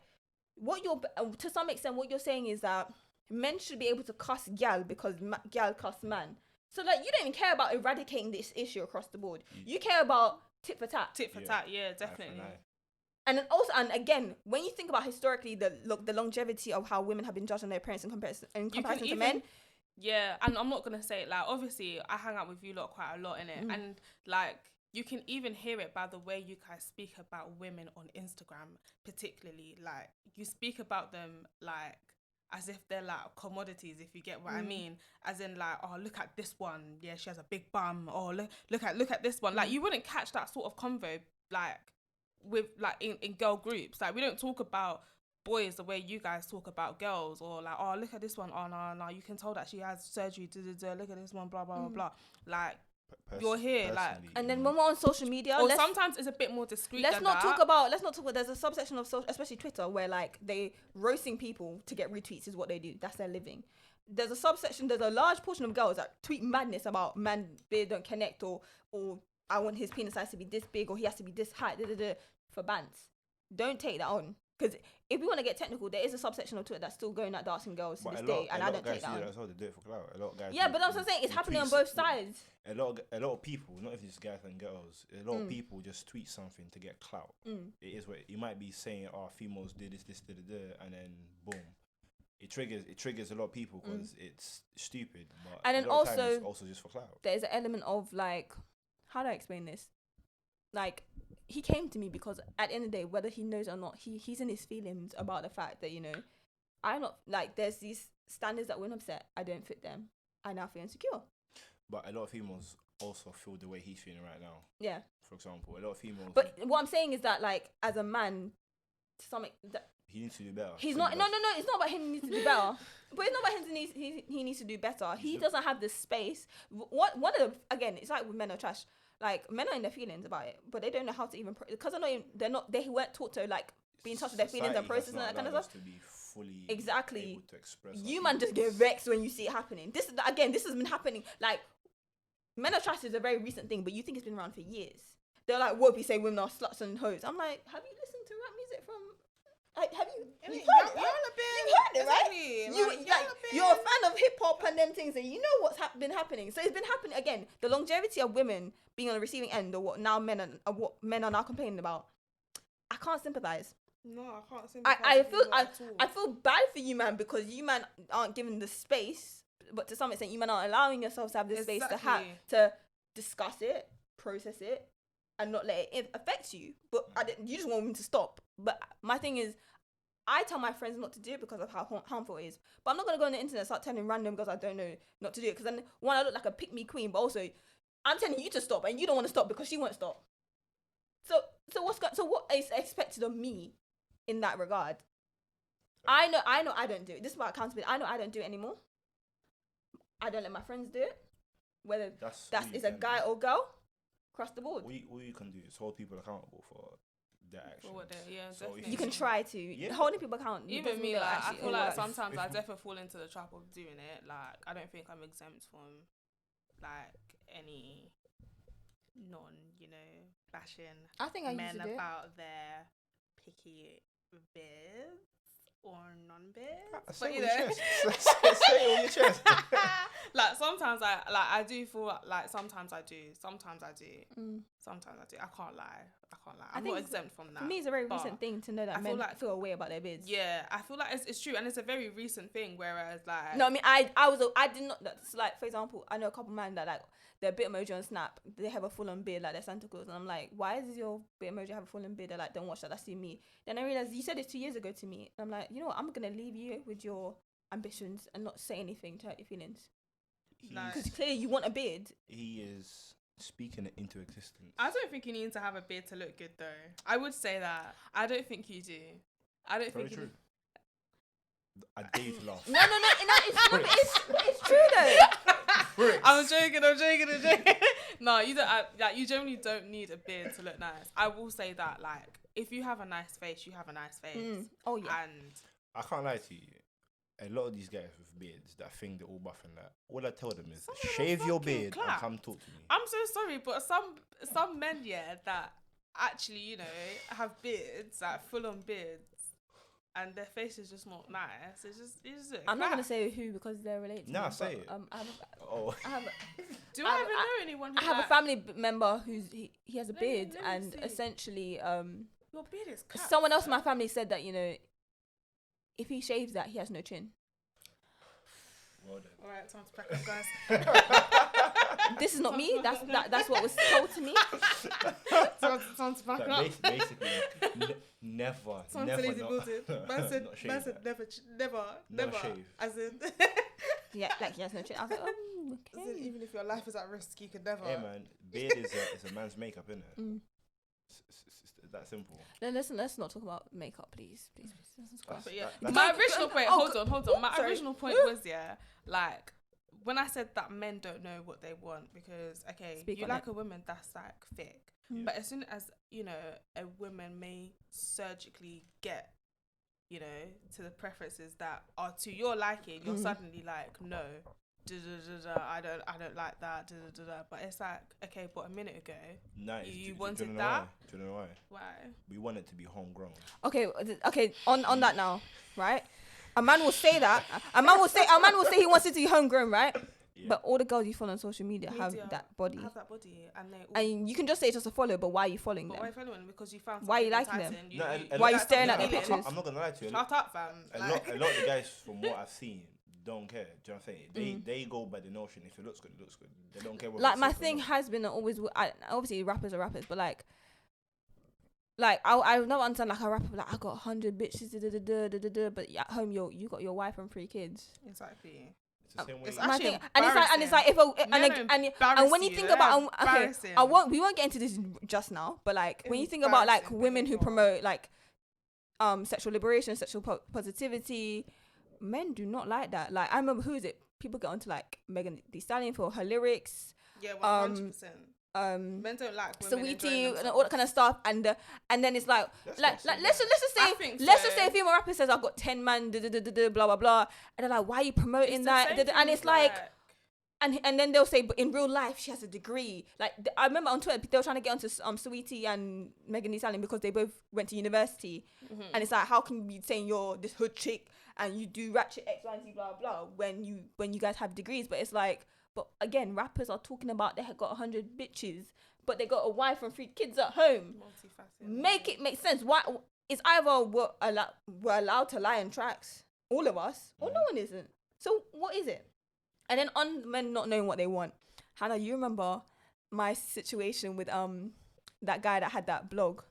S1: What you're to some extent, what you're saying is that men should be able to cuss gal because gal cuss man. So like, you don't even care about eradicating this issue across the board. You care about tit for tat.
S2: Tit for tat, yeah, definitely.
S1: And then also, and again, when you think about historically the longevity of how women have been judged on their appearance in comparison to men.
S2: Yeah, and I'm not gonna say it, like, obviously I hang out with you lot quite a lot in it, and like you can even hear it by the way you guys speak about women on Instagram, particularly. Like you speak about them like as if they're like commodities, if you get what I mean. As in like, oh, look at this one, yeah, she has a big bum. Or look at this one. Like, you wouldn't catch that sort of convo like with like in girl groups. Like, we don't talk about boys the way you guys talk about girls, or like, oh, look at this one, oh no, you can tell that she has surgery, look at this one, blah blah blah blah. Like, you're here, like,
S1: and then when we're on social media,
S2: or sometimes it's a bit more discreet.
S1: Let's not talk about. There's a subsection of social, especially Twitter, where like they roasting people to get retweets is what they do. That's their living. There's a subsection. There's a large portion of girls that tweet madness about man beard don't connect, or I want his penis size to be this big, or he has to be this height, for bants. Don't take that on, because if we want to get technical, there is a subsection of Twitter that's still going at dancing girls to this day, and I don't take that on.
S3: They do it for clout. A lot of guys.
S1: Yeah, but that's what I'm saying. It's happening on both sides.
S3: A lot of people, not even just guys and girls, a lot of people just tweet something to get clout. It is what you might be saying. Oh, females did this, and then boom, it triggers a lot of people because it's stupid. But
S1: and then also,
S3: it's also just for clout.
S1: There's an element of like, how do I explain this? Like, he came to me because at the end of the day, whether he knows or not, he's in his feelings about the fact that, you know, I'm not, like, there's these standards that when I'm set, I don't fit them. I now feel insecure.
S3: But a lot of females also feel the way he's feeling right now.
S1: Yeah.
S3: For example, a lot of females.
S1: But what I'm saying is that, like, as a man, to some extent,
S3: he needs to do better.
S1: He's not. No. It's not about him needs to do better. But it's not about him he needs to do better. He doesn't have the space. One of the, again, it's like with men are trash. Like, men are in their feelings about it, but they don't know how to even because they weren't taught to like be in touch with their feelings and process and that kind of stuff.
S3: To be fully
S1: exactly.
S3: able to express
S1: you man just get vexed when you see it happening. This has been happening. Like, men are trash is a very recent thing, but you think it's been around for years. They're like, what if we say women are sluts and hoes? I'm like, have you listened to rap music from? Like, have you? You've heard it, right? You're a fan of hip hop and them things, and you know what's been happening. So it's been happening again. The longevity of women being on the receiving end, or what men are now complaining about. I can't sympathize.
S2: No, I can't sympathize.
S1: I feel bad for you, man, because you man aren't given the space, but to some extent, you man aren't allowing yourselves to have the space to discuss it, process it, and not let it affect you. But you just want me to stop. But my thing is, I tell my friends not to do it because of how harmful it is. But I'm not going to go on the internet and start telling random girls I don't know not to do it. Because then, one, I look like a pick-me queen, but also, I'm telling you to stop and you don't want to stop because she won't stop. So what is expected of me in that regard? I know I don't do it. This is about accountability. I know I don't do it anymore. I don't let my friends do it. Whether that is a guy or girl, across the board.
S3: All you can do is hold people accountable for their actions.
S2: Definitely.
S1: You can try to. Holding people accountable.
S2: Even me, like, I feel like sometimes I definitely fall into the trap of doing it. Like, I don't think I'm exempt from, like, any bashing men about their picky beards or non-beards.
S3: Say it on your chest.
S2: Like, sometimes I do feel like sometimes I do. I can't lie. I'm not exempt from that.
S1: For me, it's a very recent thing to know that men feel a way about their beards.
S2: Yeah, I feel like it's true, and it's a very recent thing. Whereas, like,
S1: no, I mean, I did not. That's like, for example, I know a couple men that, like, their bit emoji on Snap, they have a full-on beard like they're Santa Claus, and I'm like, why does your bit emoji have a full-on beard? They're like, don't watch that. That's me. Then I realized you said this 2 years ago to me. And I'm like, you know what? I'm gonna leave you with your ambitions and not say anything to hurt your feelings. Because clearly you want a beard.
S3: He is speaking it into existence.
S2: I don't think you need to have a beard to look good, though. I would say that. I don't think you do. I don't think
S3: true. I dare you to laugh.
S1: No, it's true though.
S2: I'm joking. No, you don't. You generally don't need a beard to look nice. I will say that, like, if you have a nice face, you have a nice face.
S1: Oh yeah.
S3: And I can't lie to you. A lot of these guys with beards that think they're all buff and that, all I tell them is shave your beard and come talk to me.
S2: I'm so sorry, but some men, that actually, you know, have beards, like full on beards, and their face is just not nice. It's just
S1: I'm not gonna say who because they're related.
S3: No, say it.
S2: Do I even know anyone?
S1: I have a family member who's he has a beard, and essentially
S2: your beard is cut.
S1: Someone else in my family said that, you know, if he shaves that, he has no chin.
S3: Well done.
S2: All right, time to pack up, guys.
S1: This is not me. That's what was told to me.
S2: time Time to back
S3: Like,
S2: up.
S3: basically, never.
S2: Time
S3: never
S2: to lazy
S3: not,
S2: bullshit. Man said,
S3: not shave
S2: man said
S3: that.
S2: never.
S3: shave.
S2: As in,
S1: Yeah, like yes, no shit. I was like, oh,
S2: as in,
S1: okay.
S2: even if your life is at risk, you could never.
S3: Hey man, beard is a man's makeup, isn't it?
S1: Mm.
S3: It's that simple.
S1: No, let's not talk about makeup, please. Let's go.
S2: But yeah,
S3: That's-
S2: my original point.
S1: oh,
S2: Hold on. My
S1: sorry.
S2: original point was like when I said that men don't know what they want because
S1: Speak
S2: you
S1: on
S2: like
S1: it.
S2: a woman that's like thick,
S1: Mm.
S2: but as soon as a woman may surgically get to the preferences that are to your liking, you're suddenly like no. I don't like that. But it's like okay, but a minute ago you wanted that.
S3: Do you know why?
S2: Why?
S3: We want it to be homegrown.
S1: Okay. On that now, right? A man will say that. A man will say he wants it to be homegrown, right?
S3: Yeah.
S1: But all the girls you follow on social media have that body.
S2: And they all,
S1: And you can just say it's just a follow, but why are you following
S2: but
S1: them?
S2: why are you following them? Because you found
S1: Why are you
S2: something
S1: liking them?
S2: enticing.
S3: No, and
S1: Why are you
S2: like
S1: staring
S2: something
S1: at their
S2: appealing.
S1: pictures?
S3: I'm not gonna lie to you.
S2: Shut up, fam.
S3: A lot of the guys, from what I've seen, don't care. Do you know what I'm saying? They go by the notion if it looks good, it looks good. They don't care. Whether
S1: Like
S3: it's
S1: my
S3: sick or
S1: thing
S3: not.
S1: has been always obviously rappers are rappers, but like I never understand like a rapper be like I got 100 bitches, but at home you got your wife and 3 kids.
S2: Exactly.
S3: It's the same way.
S2: It's
S1: My
S2: actually
S1: thing, and it's like if and when you think about we won't get into this just now, but like when you think about like women who promote like sexual liberation, sexual positivity, men do not like that. Like I remember who is it? People get onto like Megan Thee Stallion for her lyrics.
S2: Yeah, 100%. Men don't like women
S1: Sweetie
S2: enjoying
S1: and all that kind of stuff, and then it's like
S3: That's
S1: like
S3: not so
S1: let's just
S2: I
S1: say
S2: think
S1: let's
S2: so.
S1: just say a female rapper says I've got 10 man blah blah blah, and they're like why are you promoting
S2: It's
S1: that?
S2: the same
S1: And
S2: thing
S1: it's like
S2: with,
S1: and then they'll say but in real life she has a degree. Like I remember on Twitter they were trying to get onto Sweetie and Megan Thee Stallion because they both went to university, and it's like how can you be saying you're this hood chick and you do ratchet X, Y, and Z blah blah when you guys have degrees? But it's like, but again, rappers are talking about they have got 100 bitches, but they got a wife and 3 kids at home.
S2: multifaceted.
S1: Make it make sense. Why? It's either we're allowed to lie in tracks, all of us, or no one isn't. So what is it? And then on men not knowing what they want. Hannah, you remember my situation with that guy that had that blog?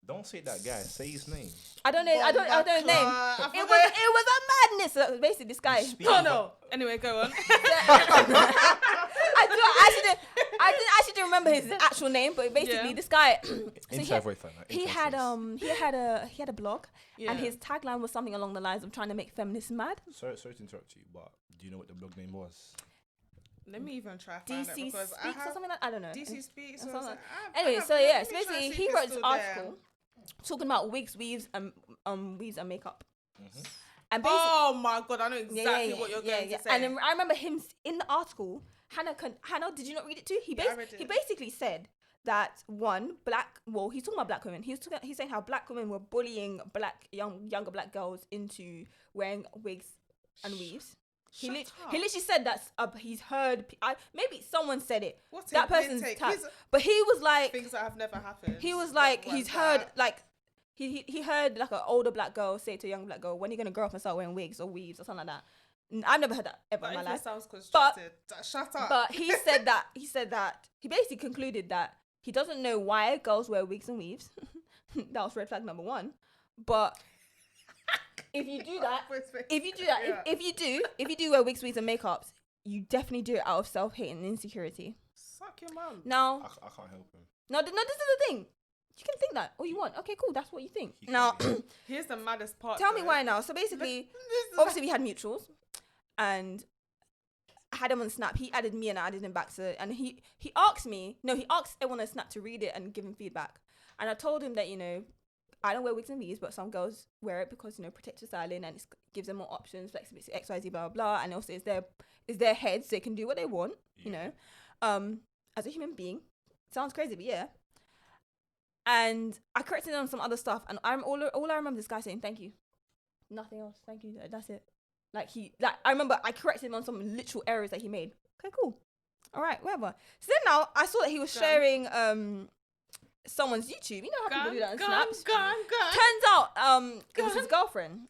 S3: Don't say that guy. Say his name.
S1: I don't know. I don't know name. It was a madness. So basically, this guy.
S2: No. Anyway, go on.
S1: I didn't actually remember his actual name, but basically, this guy.
S3: Inside voice.
S1: He had a blog,
S2: Yeah.
S1: and his tagline was something along the lines of trying to make feminists mad.
S3: Sorry to interrupt you, but do you know what the blog name was?
S2: Let me even try find it
S1: DC
S2: because I
S1: Speaks or
S2: have
S1: something like I don't know.
S2: DC Speaks.
S1: or
S2: Or
S1: something
S2: something.
S1: like- Anyway, so yeah, so basically he wrote this article talking about wigs, weaves, and makeup.
S3: Mm-hmm.
S1: And basically,
S2: Oh my god, I know exactly what you're going to say.
S1: And then I remember him in the article. Hannah, did you not read it too? He
S2: I read
S1: he
S2: it.
S1: basically said that he's talking about black women. He's saying how black women were bullying younger black girls into wearing wigs and weaves. He literally said that he's heard. Maybe someone said it.
S2: What's
S1: that person's but he was like
S2: things that have never happened.
S1: he was like
S2: What
S1: he's
S2: was
S1: heard
S2: that?
S1: like he heard like an older black girl say to a young black girl, when are you gonna grow up and start wearing wigs or weaves or something like that. I've never heard that ever
S2: That
S1: in my
S2: even
S1: life.
S2: sounds constructed. Shut up.
S1: But he said that he basically concluded that he doesn't know why girls wear wigs and weaves. That was red flag number 1. But if you do that,
S2: Yeah.
S1: if you do wear wigs, weaves, and makeups, you definitely do it out of self-hate and insecurity.
S2: Suck your mum.
S1: Now,
S3: I can't help him.
S1: no, this is the thing. You can think that all you want. Okay, cool. That's what you think.
S3: He
S1: Now,
S3: can't
S2: Here's the maddest part.
S1: tell me
S2: though.
S1: why now. So basically, obviously we had mutuals, and I had him on Snap. He added me and I added him back. And he asked everyone on Snap to read it and give him feedback. And I told him that, I don't wear wigs and weaves, but some girls wear it because, protect your styling and it gives them more options, flexibility, X, Y, Z, blah, blah, blah. And also it's their heads, so they can do what they want, as a human being. Sounds crazy, but yeah. And I corrected him on some other stuff, and all I remember this guy saying, thank you. Nothing else. Thank you. That's it. I remember I corrected him on some literal errors that he made. Okay, cool. All right, whatever. So then now I saw that he was sharing someone's YouTube. You know how people do that on Snaps. Turns out it was his girlfriend.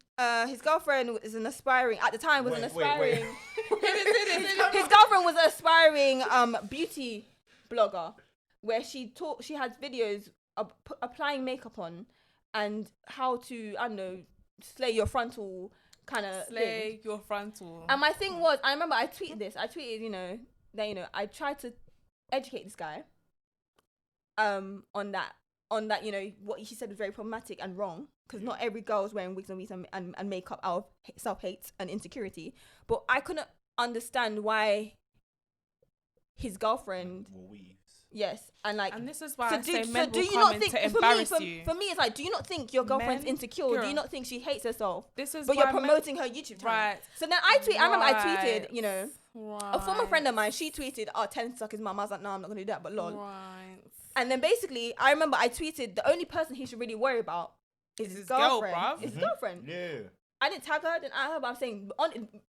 S1: His girlfriend is an aspiring at the time was an aspiring.
S2: It is.
S1: His girlfriend was an aspiring beauty blogger where she has videos of applying makeup on and how to, I don't know, slay your frontal kind of thing.
S2: Your frontal.
S1: And my thing was, I remember I tweeted this. I tweeted, that I tried to educate this guy on that, what he said was very problematic and wrong, because not every girl is wearing wigs and makeup out of self-hate and insecurity. But I couldn't understand why his girlfriend yes, and
S2: this is why I say
S1: do
S2: men will
S1: you
S2: come
S1: not
S2: in
S1: think,
S2: to embarrass you.
S1: For me, it's like, do you not think your girlfriend's insecure?
S2: Girl.
S1: Do you not think she hates herself?
S2: This is
S1: but
S2: why
S1: you're promoting her YouTube channel.
S2: Right.
S1: So then I remember I tweeted,
S2: Right.
S1: a former friend of mine, she tweeted, tell him to suck his mum. I was like, no, I'm not going to do that, but lol.
S2: Right.
S1: And then basically, I remember I tweeted, the only person he should really worry about is his girlfriend.
S2: Girl,
S1: his girlfriend.
S3: Yeah.
S1: I didn't tag her, I didn't add her, but I'm saying,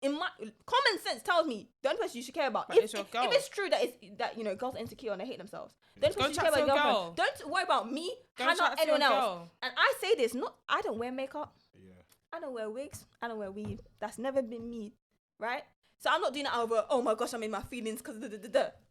S1: in my common sense tells me the only person you should care about, if it's true that girls are insecure and they hate themselves, the only person you should care about is your girlfriend. Don't worry about me, Hannah, anyone else. And I say this, I don't wear makeup.
S3: Yeah.
S1: I don't wear wigs. I don't wear weave. That's never been me, right? So I'm not doing that over, oh my gosh, I'm in my feelings because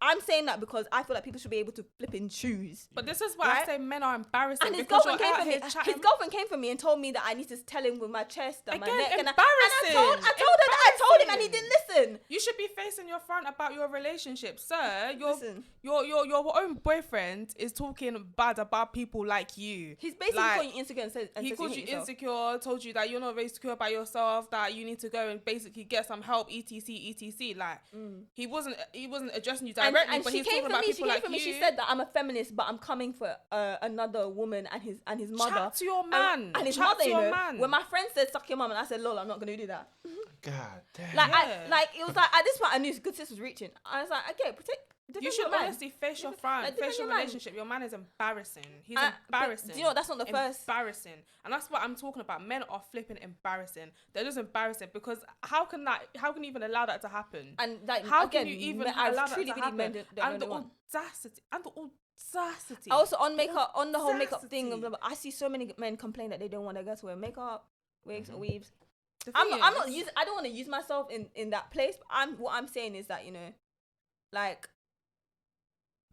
S1: I'm saying that because I feel like people should be able to flip and choose.
S2: But this is why I say men are embarrassing.
S1: And his girlfriend came for me. His girlfriend came for me and told me that I need to tell him with my chest and my neck.
S2: Embarrassing.
S1: I told her that I told him and he didn't listen.
S2: You should be facing your front about your relationship, sir. Your own boyfriend is talking bad about people like you.
S1: He's basically calling you insecure and says
S2: he called you insecure, told you that you're not very secure about yourself, that you need to go and basically get some help, etc. Like he wasn't addressing you directly, but he's talking about people like you.
S1: She said that I'm a feminist, but I'm coming for another woman and his mother.
S2: Chat to your man.
S1: And his
S2: Chat
S1: mother,
S2: to your man.
S1: When my friend said suck your mum, and I said lol, I'm not gonna do that.
S3: God damn.
S1: It was like at this point I knew good sis was reaching. I was like, okay, protect.
S2: You should honestly face your front, face your relationship. Your man is embarrassing. He's embarrassing.
S1: Do you know that's not the first?
S2: Embarrassing, and that's what I'm talking about. Men are flipping embarrassing. They're just embarrassing because how can you even allow that to happen?
S1: And like,
S2: how
S1: again,
S2: can you even
S1: I
S2: allow that
S1: truly
S2: to happen?
S1: And the
S2: audacity.
S1: Also on makeup, on the whole makeup thing, I see so many men complain that they don't want their girls to wear makeup, wigs or weaves. I don't want to use myself in that place. But what I'm saying is that like.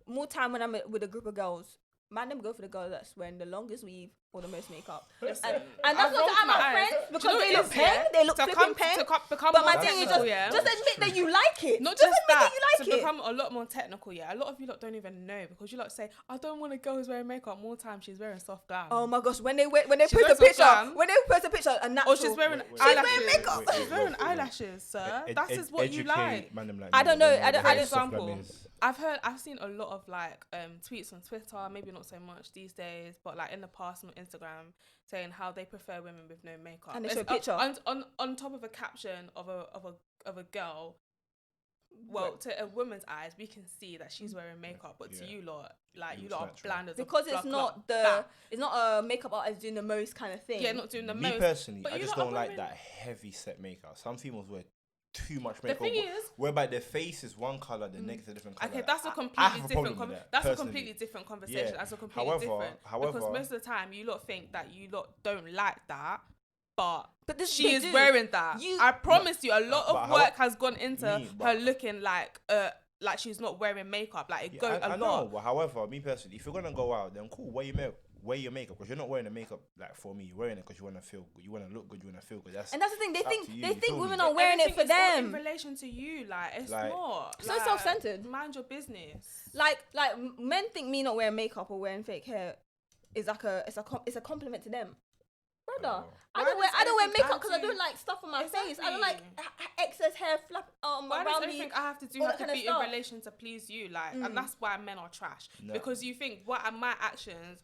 S1: More time when I'm with a group of girls, man, them go for the girl that's wearing the longest weave or the most makeup. And that's not to add my friends because they look pink, they look flipping pink. But my thing is just admit that you like it.
S2: Not just that,
S1: to
S2: become a lot more technical, a lot of you lot don't even know because you lot say, I don't want a girl who's wearing makeup. More time she's wearing soft glam.
S1: Oh my gosh, when they post a picture, a natural.
S2: Or she's wearing eyelashes. She's wearing eyelashes, sir. That is what you like.
S1: I don't know. I don't.
S2: Example. I've seen a lot of like tweets on Twitter, maybe not so much these days, but like in the past on Instagram, saying how they prefer women with no makeup.
S1: And they show a picture
S2: on top of a caption of a girl. Well, to a woman's eyes, we can see that she's wearing makeup, but to you lot, like you lot are bland as
S1: because it's not a makeup artist doing the most kind of thing.
S2: Yeah, not doing the most.
S3: Me personally, I just don't like that heavy set makeup. Some females wear too much makeup.
S2: The thing is,
S3: whereby their face is one color, the neck is a different color.
S2: Okay, that's a completely different conversation. That's a completely different. Because most of the time, you lot think that you lot don't like that, but she is wearing that. I promise you, a lot of work has gone into her looking like she's not wearing makeup. Like it goes a lot.
S3: I know, but however, me personally, if you're gonna go out, then cool, wear your makeup because you're not wearing the makeup like for me. You're wearing it because you want to feel good, you want to look good, you want to feel good.
S1: And that's the thing. They think women are wearing it for them
S2: in relation to you. Like it's not
S1: so self-centered.
S2: Mind your business.
S1: Like men think me not wearing makeup or wearing fake hair is like it's a compliment to them. Brother, I don't wear makeup because I don't like stuff on my face. I don't like excess hair flap around me.
S2: Everything I have to do have to be in relation to please you, and that's why men are trash. Because you think what are my actions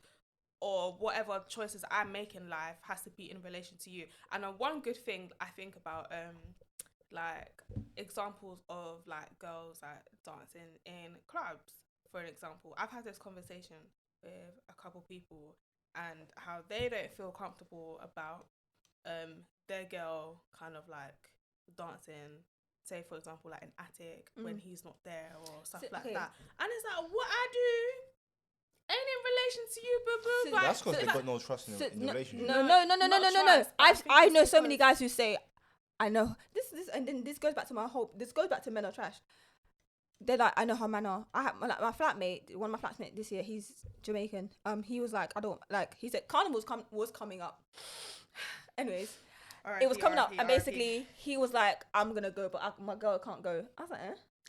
S2: or whatever choices I make in life has to be in relation to you. And one good thing I think about like examples of like girls like dancing in clubs, for an example, I've had this conversation with a couple people and how they don't feel comfortable about their girl kind of like dancing, say for example like an attic when he's not there or stuff like that. And it's like, what I do ain't in relation to you, boo boo.
S3: That's because they got no trust in the relationship.
S1: No. I know so many guys who say, I know this, and then this goes back to men are trash. they're like, I know her manner. I have like my flatmate, one of my flatmates this year. He's Jamaican. He was like, I don't like. He said Carnival was coming up. Anyways, it was coming up, and basically he was like, I'm gonna go, but my girl can't go. I was like,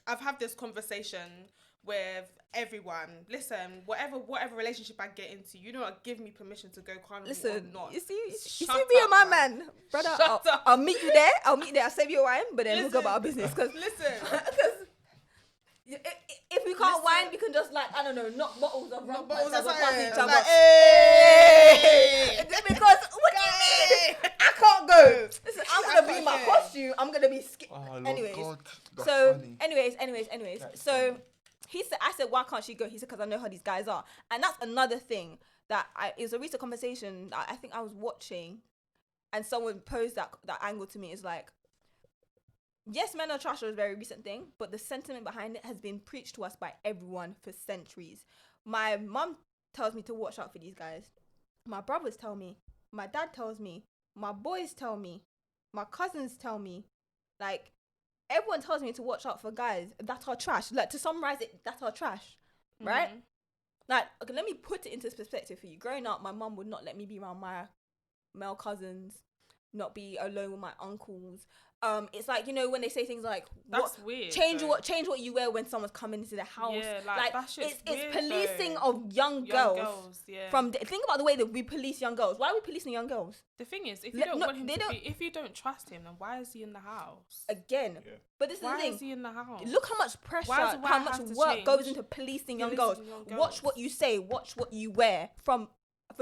S2: I've had this conversation with everyone. Listen, whatever relationship I get into, you do not give me permission to go carnival.
S1: Listen,
S2: or not.
S1: you see me and my man, brother. I'll meet you there. I'll save you a wine, but then we'll go about our business. Cause if we can't wine, we can just like, I don't know, knock bottles of rum, bottles of each other.
S2: Like, hey!
S1: Because what do you mean? I can't go. Listen, I'm gonna be in my costume. I'm gonna be anyways. Anyways. So he said, I said, why can't she go? He said, because I know how these guys are. And that's another thing that it was a recent conversation that I think I was watching, and someone posed that angle to me. Is like, yes, men are trash was a very recent thing, but the sentiment behind it has been preached to us by everyone for centuries. My mum tells me to watch out for these guys. My brothers tell me. My dad tells me. My boys tell me. My cousins tell me. Like, everyone tells me to watch out for guys that are trash. Like, to summarize it, that are trash, right? Like, okay, let me put it into perspective for you. Growing up, my mum would not let me be around my male cousins, not be alone with my uncles. It's like, you know, when they say things like,
S2: that's weird.
S1: Change what you wear when someone's coming into the house.
S2: Yeah, like that shit's weird,
S1: it's policing
S2: though.
S1: of young girls.
S2: Yeah.
S1: Think about the way that we police young girls. Why are we policing young girls?
S2: The thing is, if you don't want him to be, if you don't trust him, then why is he in the house?
S1: Again, but this is the thing.
S2: Why is he in the house?
S1: Look how much pressure, how much work goes into policing young girls. Watch what you say. Watch what you wear. For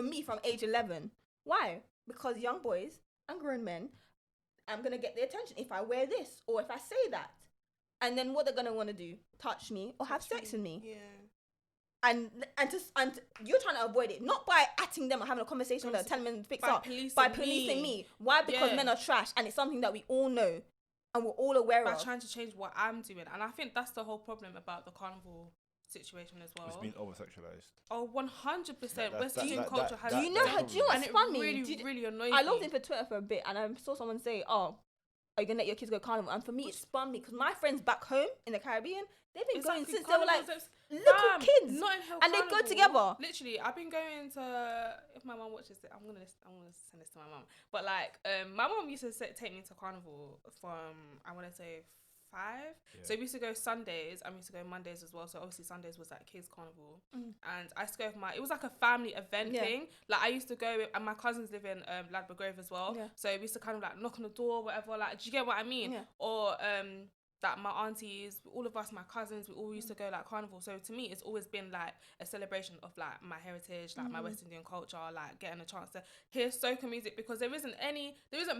S1: me, from age 11. Why? Because young boys and grown men, I'm going to get their attention if I wear this or if I say that. And then what they're going to want to do? Touch me or have sex with me.
S2: Yeah.
S1: And you're trying to avoid it. Not by atting them or having a conversation with them, telling them to fix up. By policing me. Why? Because men are trash. And it's something that we all know. And we're all aware of.
S2: By trying to change what I'm doing. And I think that's the whole problem about the carnival situation as well.
S3: It's been over-sexualized.
S2: Oh, 100%. West Indian culture has...
S1: Do you know what's funny?
S2: Really annoying.
S1: I logged in for Twitter for a bit and I saw someone say, oh, are you going to let your kids go carnival? And for me, it spun me because my friends back home in the Caribbean, they've been going since they were like little kids. And they go together.
S2: Literally, I've been going to... If my mum watches it, I'm gonna send this to my mum. But like, my mum used to take me to carnival from, I want to say, 5. Yeah. So we used to go Sundays and we used to go Mondays as well. So obviously Sundays was like kids carnival, and I used to go with it was like a family event thing. Like I used to go with, and my cousins live in Ladbroke Grove as well. Yeah. So we used to kind of like knock on the door, whatever. Like, do you get what I mean? Yeah. Or that my aunties, all of us, my cousins, we all used to go like carnival. So to me, it's always been like a celebration of like my heritage, like my West Indian culture, like getting a chance to hear soca music, because there isn't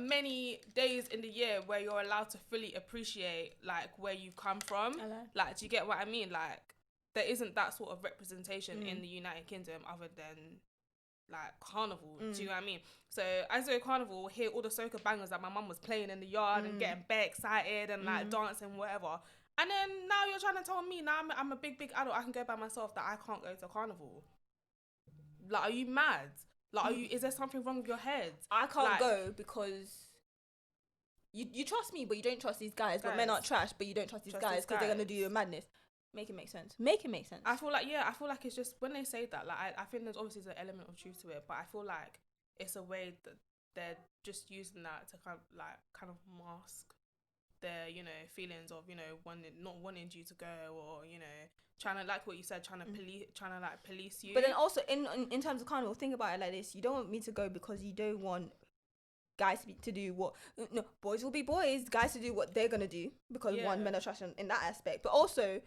S2: many days in the year where you're allowed to fully appreciate like where you come from. Like, do you get what I mean? Like, there isn't that sort of representation in the United Kingdom other than like carnival. Do you know what I mean? So as a carnival, hear all the soca bangers that my mum was playing in the yard and getting bare excited and like dancing, whatever. And then now you're trying to tell me now I'm a big adult, I can go by myself, that I can't go to carnival. Like, are you mad? Like, is there something wrong with your head?
S1: I can't go because you trust me, but you don't trust these guys. But men aren't trash, but you don't trust these guys because they're gonna do your madness. Make it make sense. I feel like it's just when they say that, like I think there's obviously an element of truth to it, but I feel like it's a way that they're just using that to kind of mask their, you know, feelings of, you know, not wanting you to go, or, you know, trying to, like what you said, trying to police you. But then also in terms of carnival, think about it like this: you don't want me to go because you don't want guys to do what, no, boys will be boys, guys to do what they're gonna do because men are trash in that aspect, but also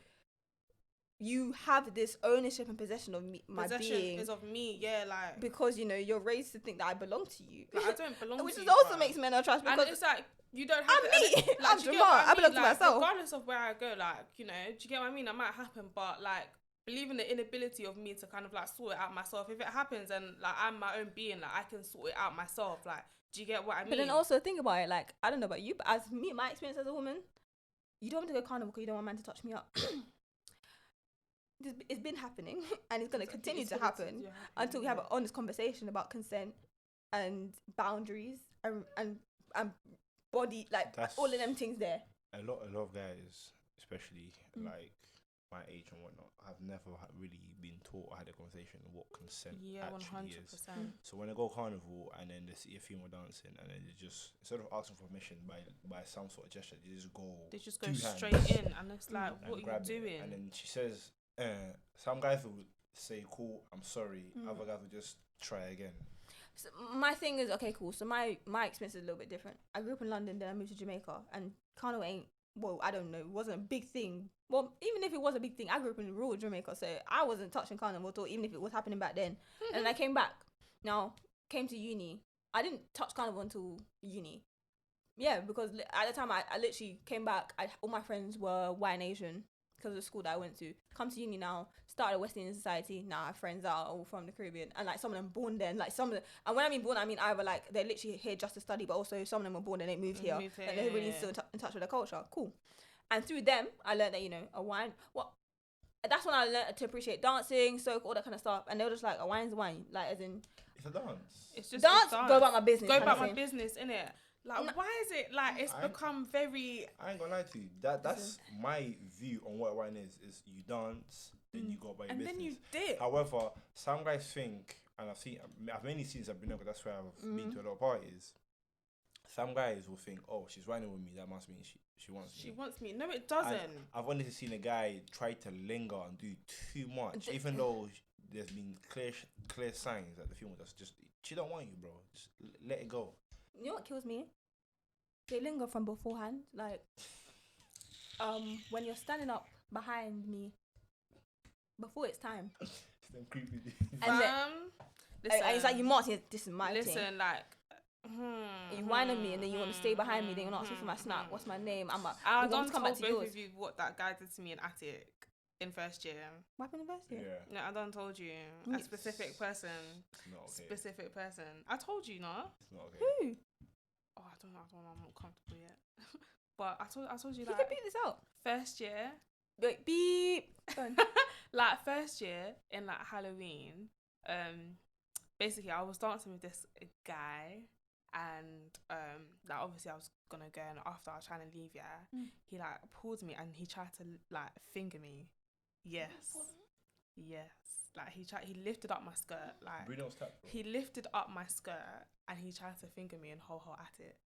S1: you have this ownership and possession of me, my being.
S2: Is of me, yeah, like,
S1: because, you know, you're raised to think that I belong to you.
S2: Like, I don't belong to you.
S1: Which also makes men are trash, because
S2: and it's like, you don't have
S1: I'm me. Like, I'm Jamal. I belong to myself.
S2: Regardless of where I go, like, you know, do you get what I mean? That might happen, but like, believe in the inability of me to kind of like sort it out myself. If it happens and like I'm my own being, like I can sort it out myself. Like, do you get what I mean?
S1: But then also think about it, like, I don't know about you, but as me, my experience as a woman, you don't want to go carnival because you don't want a man to touch me up. It's been happening and it's going to continue to happen until we have an honest conversation about consent and boundaries and body, like all of them things there.
S3: A lot of guys, especially like my age and whatnot have never really been taught or had a conversation on what consent actually is. So when they go carnival and then they see a female dancing and then they just, instead of asking for permission by some sort of gesture, they just go
S2: straight in, and it's like, what are you doing?
S3: And then she says, some guys will say, cool, I'm sorry. Other guys will just try again.
S1: So my thing is, okay, cool. So my experience is a little bit different. I grew up in London, then I moved to Jamaica, and carnival ain't, well, I don't know, it wasn't a big thing. Well, even if it was a big thing, I grew up in rural Jamaica, so I wasn't touching carnival at all, even if it was happening back then. And I came back. Now, came to uni. I didn't touch carnival until uni. Yeah, because at the time I literally came back. All my friends were white and Asian because of the school that I went to. Come to uni now, started a West Indian society. Now I have friends that are all from the Caribbean, and like some of them born there. And like some of them, and when I mean born, I mean either like they're literally here just to study, but also some of them were born and they moved here, and they're really still in touch with their culture. Cool. And through them, I learned that, you know, a wine. That's when I learned to appreciate dancing, soak, all that kind of stuff. And they were just like, a wine's a wine, like as in.
S3: It's a dance.
S2: It's just
S1: dance. Go about my business.
S2: Go about my business, innit? Like, why is it like it's become very?
S3: I ain't gonna lie to you. That's my view on what wine is. Is you dance, then you go about your business,
S2: and then you dip.
S3: However, some guys think, and I've mainly seen I've been there, because that's where I've been to a lot of parties. Some guys will think, oh, she's whining with me. That must mean she wants me.
S2: She wants me. No, it doesn't.
S3: And I've only seen a guy try to linger and do too much, even though there's been clear signs that the female just she don't want you, bro. Just let it go.
S1: You know what kills me? They linger from beforehand. Like, when you're standing up behind me before it's time.
S3: Them creepy.
S1: And it's like you marching. This is my thing.
S2: Listen, like.
S1: You whine on me and then you want to stay behind me. Then you're not asking for my snap. What's my name?
S2: I don't come back to both of you what that guy did to me in Attic in first year.
S1: What happened in first year?
S3: Yeah.
S2: No, I done told you. A specific person.
S3: It's not okay.
S2: Specific person. I told you, no.
S3: It's not okay.
S1: Who?
S2: Oh, I don't know. I'm not comfortable yet. But I told you
S1: You
S2: like.
S1: can beat this out.
S2: First year.
S1: Wait, beep.
S2: Like first year in like Halloween. Basically I was dancing with this guy. And like obviously I was gonna go, and after I was trying to leave, he like pulled me and he tried to like finger me. Yes. Like he lifted up my skirt, like he lifted up my skirt and he tried to finger me in whole Attic.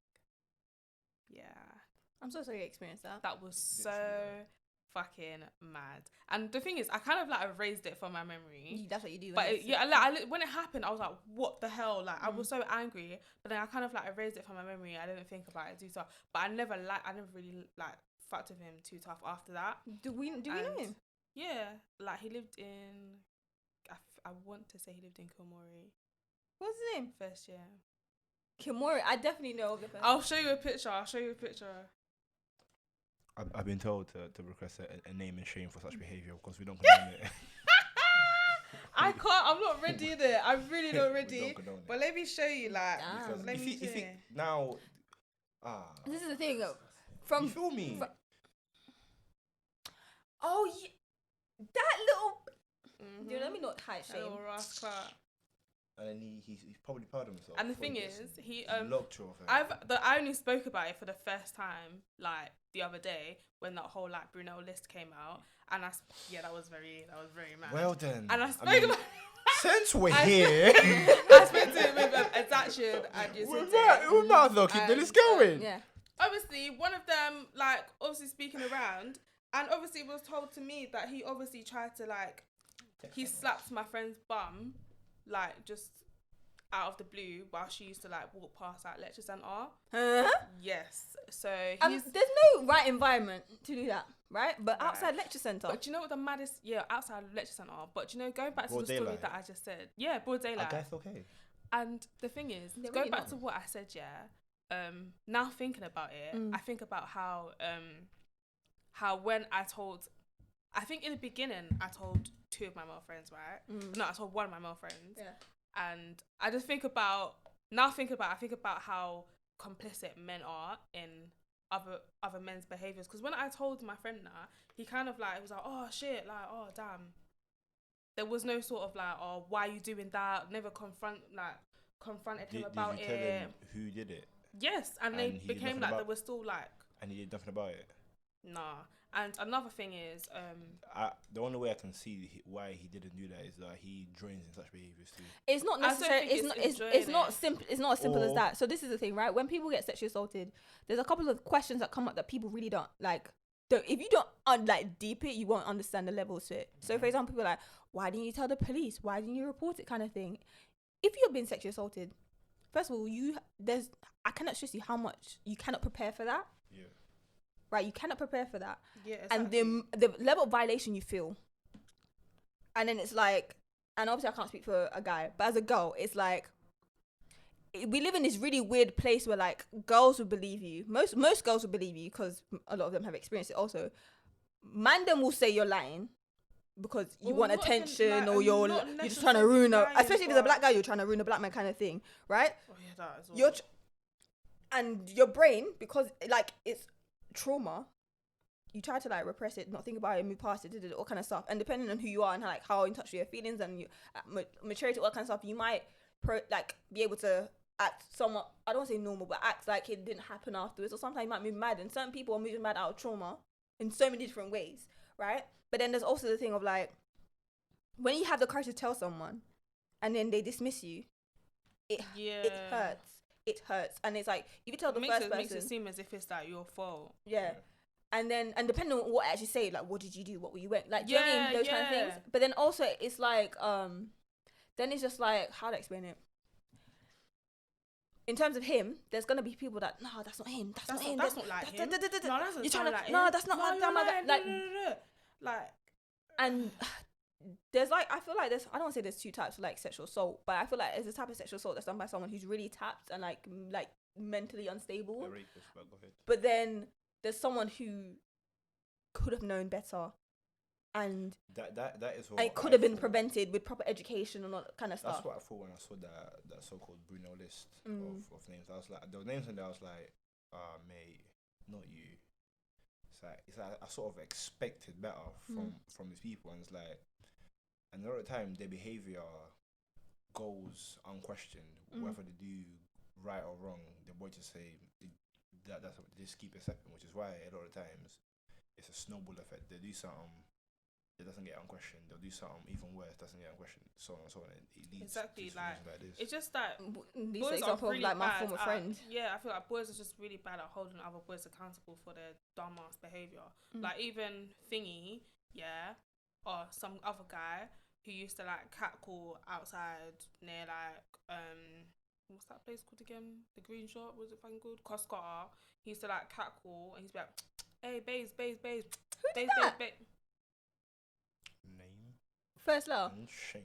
S2: Yeah.
S1: I'm so sorry you experienced that.
S2: That was so fucking mad. And the thing is, I kind of like erased it from my memory.
S1: That's what you do.
S2: But when it happened, I was like, what the hell? Like, I was so angry. But then I kind of like erased it from my memory. I didn't think about it too tough. But I never really like fucked with him too tough after that.
S1: Do we know him?
S2: Yeah. Like, he lived in, I want to say he lived in Kilmorey.
S1: What's his name?
S2: First year.
S1: Kilmorey. I definitely know of the person.
S2: I'll show you a picture.
S3: I've been told to request a name and shame for such behaviour because we don't condone it.
S2: I can't. I'm not ready there. I'm really not ready. But let me show you, like, let me show you.
S3: Now,
S1: this is the thing.
S3: You feel me?
S1: Oh, yeah, that little. Dude, let me not hide shame.
S2: Little rascal.
S3: And then he's probably proud of himself.
S2: And the thing is, he
S3: locked you off.
S2: I only spoke about it for the first time, like the other day when that whole like Brunel list came out, and that was very mad.
S3: Well then,
S2: and I spoke about.
S3: Since we're here,
S2: I spoke to him with attraction and just.
S3: We're not looking. Then it's going.
S1: Yeah.
S2: Obviously, one of them, like, obviously speaking around, and obviously it was told to me that he obviously tried to like, he slapped my friend's bum. Like, just out of the blue while she used to like walk past at lecture centre.
S1: Huh?
S2: Yes. So
S1: there's no right environment to do that, right? But outside lecture centre.
S2: But do you know what the maddest? Yeah, outside lecture centre. But do you know, going back to the story that I just said. Yeah, broad daylight.
S3: That's okay.
S2: And the thing is, going back to what I said, now thinking about it, I think about how when I think in the beginning I told two of my male friends, right? No, I told one of my male friends.
S1: Yeah.
S2: And I just think about how complicit men are in other men's behaviours. Because when I told my friend that, he kind of like was like, oh shit, like, oh damn. There was no sort of like, oh, why are you doing that? Never confronted him about
S3: it. Did you tell him who did it?
S2: Yes, and they became like, they were still like.
S3: And he did nothing about it?
S2: Nah. And another thing is,
S3: the only way I can see why he didn't do that is that he joins in such behaviors too.
S1: It's not necessarily. It's not simple. It's not as simple as that. So this is the thing, right? When people get sexually assaulted, there's a couple of questions that come up that people really don't like. If you don't like deep it, you won't understand the levels to it. So for example, people are like, why didn't you tell the police? Why didn't you report it? Kind of thing. If you've been sexually assaulted, first of all, I cannot stress you how much you cannot prepare for that.
S3: Yeah.
S1: Right, you cannot prepare for that.
S2: Yeah, exactly.
S1: And the level of violation you feel. And then it's like, and obviously I can't speak for a guy, but as a girl, it's like, we live in this really weird place where like girls will believe you. Most girls will believe you because a lot of them have experienced it also. Man, them will say you're lying because you want attention, or you're just trying to ruin especially if it's a black guy, you're trying to ruin a black man kind of thing, right?
S2: Oh yeah, that is awful.
S1: And your brain, because like it's trauma, you try to like repress it, not think about it, move past it, all kind of stuff. And depending on who you are and how in touch with your feelings and your maturity, all that kind of stuff, you might be able to act somewhat, I don't want to say normal, but act like it didn't happen afterwards. Or sometimes you might move mad, and certain people are moving mad out of trauma in so many different ways, right? But then there's also the thing of like, when you have the courage to tell someone and then they dismiss you, it hurts. It hurts. And it's like, if you tell the first person,
S2: it makes it seem as if it's like your fault.
S1: Yeah. And depending on what I actually say, like, what did you do? What were you wearing? Like, do you know what I mean? Those kind of things. But then also, it's like, then it's just like, how to explain it? In terms of him, there's gonna be people that, no, that's not him. That's not him.
S2: That's not like him. No, that's not
S1: no, that's not my
S2: like.
S1: And there's like, I feel like there's, I don't want to say there's two types of like sexual assault, but I feel like there's a type of sexual assault that's done by someone who's really tapped and like mentally unstable.
S3: The rapist, but go ahead.
S1: But then there's someone who could have known better, and
S3: that is what
S1: it could have been prevented with proper education and all that kind of stuff.
S3: That's what I thought when I saw that so-called Bruno list of names. I was like, there were names in there. I was like, mate, not you. It's like I sort of expected better from these people, and it's like, and a lot of the time their behavior goes unquestioned, whether they do right or wrong. They will just say they just keep accepting, which is why a lot of times it's a snowball effect. They do something, it doesn't get unquestioned. They'll do something even worse, doesn't get unquestioned. So on and so on. It leads
S2: exactly
S3: to
S2: like
S3: this.
S2: it's just that
S1: boys are really like my former friend.
S2: Yeah, I feel like boys are just really bad at holding other boys accountable for their dumbass behavior. Like even Thingy, or some other guy who used to like catcall outside near like what's that place called again? The green shop, was it fucking called? Coscotta. He used to like catcall and he's like, hey, babes.
S1: Who did that?
S3: Name.
S1: First love.
S3: And shame.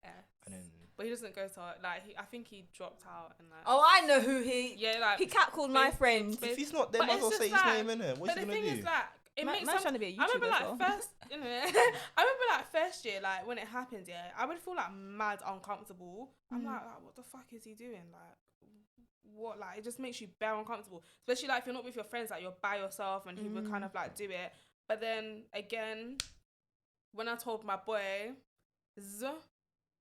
S2: Yeah.
S3: And then.
S2: But he doesn't go to like. I think he dropped out and like.
S1: Oh, I know who he.
S2: Yeah, like
S1: he catcalled my friend.
S3: If he's not there, might as well say his name in it. What's he gonna do?
S2: But the thing is that it makes
S1: man's trying to be a YouTuber.
S2: I remember like
S1: as well.
S2: first. I remember like first year, like when it happened. Yeah, I would feel like mad uncomfortable. I'm like, what the fuck is he doing? Like. What, like, it just makes you bare uncomfortable, especially like if you're not with your friends, like you're by yourself and he would kind of like do it. But then again, when I told my boys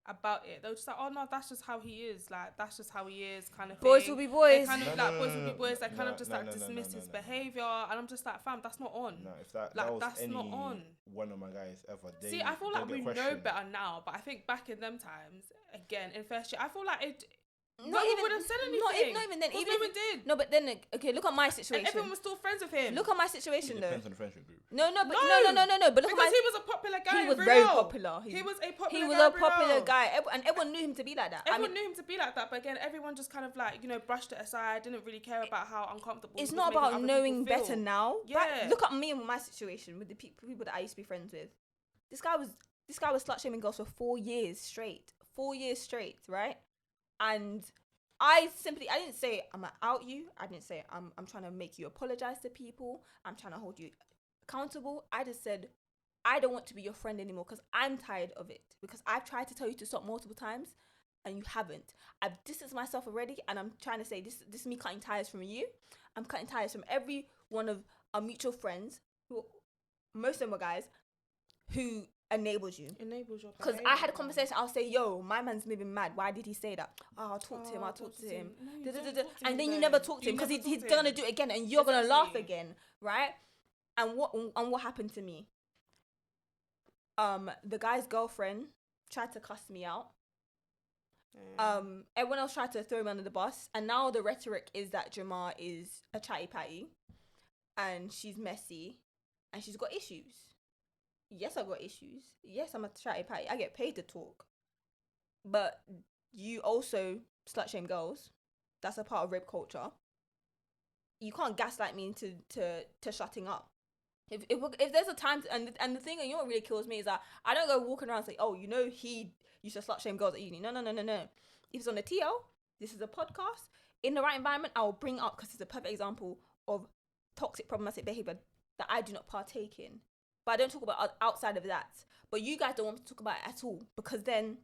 S2: about it, they were just like, oh no, that's just how he is, like that's just how he is, kind of
S1: boys
S2: thing.
S1: will be boys.
S2: They kind of boys will be boys. They kind of just like dismiss his behavior, and I'm just like, fam, that's not on.
S3: No, if that
S2: like
S3: was
S2: that's
S3: any
S2: not on.
S3: One of my guys ever.
S2: See, I feel like we know better now, but I think back in them times, again in first year, I feel like it. No one would have said anything.
S1: Not even then.
S2: Even no one did.
S1: No, but then okay, look at my situation.
S2: And everyone was still friends with him.
S1: Look at my situation
S3: It
S1: though.
S3: depends on the friendship group.
S1: No. But look
S2: because he was a popular guy.
S1: He was very popular.
S2: He was a popular.
S1: He was a popular guy, and everyone knew him to be like that.
S2: Everyone knew him to be like that, but again, everyone just kind of like brushed it aside. Didn't really care about how uncomfortable.
S1: It's not about knowing better now.
S2: Yeah.
S1: Look at me and my situation with the people that I used to be friends with. This guy was slut shaming girls for 4 years straight. 4 years straight, right? And I didn't say I'm gonna out you. I didn't say I'm trying to make you apologize to people. I'm trying to hold you accountable. I just said I don't want to be your friend anymore because I'm tired of it. Because I've tried to tell you to stop multiple times and you haven't. I've distanced myself already, and I'm trying to say this is me cutting ties from you. I'm cutting ties from every one of our mutual friends who, most of them were guys, who enables you.
S2: Enables your
S1: because I had a conversation. I'll say, yo, my man's moving mad. Why did he say that? Oh, I'll talk to him. And then you never talk to him because he's gonna do it again and you're gonna laugh again, right? And what happened to me? The guy's girlfriend tried to cuss me out. Everyone else tried to throw me under the bus, and now the rhetoric is that Jamar is a chatty patty, and she's messy, and she's got issues. Yes, I got issues. Yes, I'm a chatty patty. I get paid to talk, but you also slut shame girls. That's a part of rape culture. You can't gaslight me into shutting up. If there's a time to, and the thing, you know what really kills me is that I don't go walking around and say, oh, you know, he used to slut shame girls at uni. No. If it's on the TL, this is a podcast. In the right environment, I will bring up, because it's a perfect example of toxic, problematic behavior that I do not partake in. But I don't talk about outside of that. But you guys don't want me to talk about it at all, because then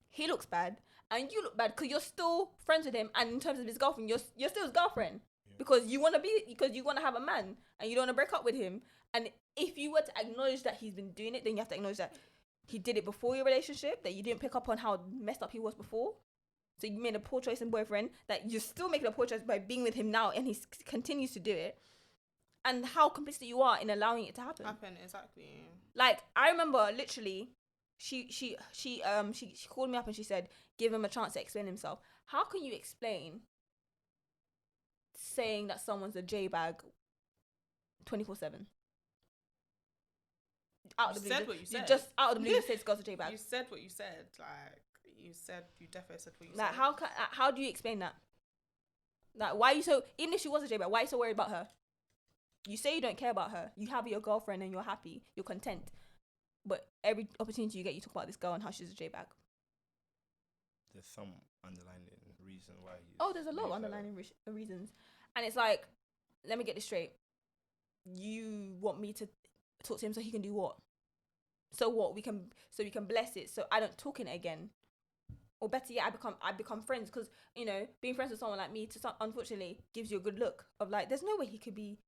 S1: he looks bad and you look bad because you're still friends with him, and in terms of his girlfriend, you're still his girlfriend. Because you want to have a man and you don't want to break up with him. And if you were to acknowledge that he's been doing it, then you have to acknowledge that he did it before your relationship, that you didn't pick up on how messed up he was before. So you made a poor choice in boyfriend, that you're still making a poor choice by being with him now, and he continues to do it. And how complicit you are in allowing it to happen.
S2: Exactly.
S1: Like, I remember literally, she called me up and she said, give him a chance to explain himself. How can you explain saying that someone's a J-bag 24/7? Out of the blue,
S2: said what you said.
S1: Just out of the blue, you said this girl's a J-bag.
S2: You said what you said. Like, you definitely said what you
S1: like,
S2: said.
S1: How do you explain that? Like, why are you so, even if she was a J-bag, why are you so worried about her? You say you don't care about her. You have your girlfriend and you're happy. You're content. But every opportunity you get, you talk about this girl and how she's a J-bag.
S3: There's some underlying reason why.
S1: There's a lot of underlying reasons. And it's like, let me get this straight. You want me to talk to him so he can do what? So what? We can bless it so I don't talk in it again. Or better yet, I become friends, because, you know, being friends with someone like me, unfortunately, gives you a good look of like, there's no way he could be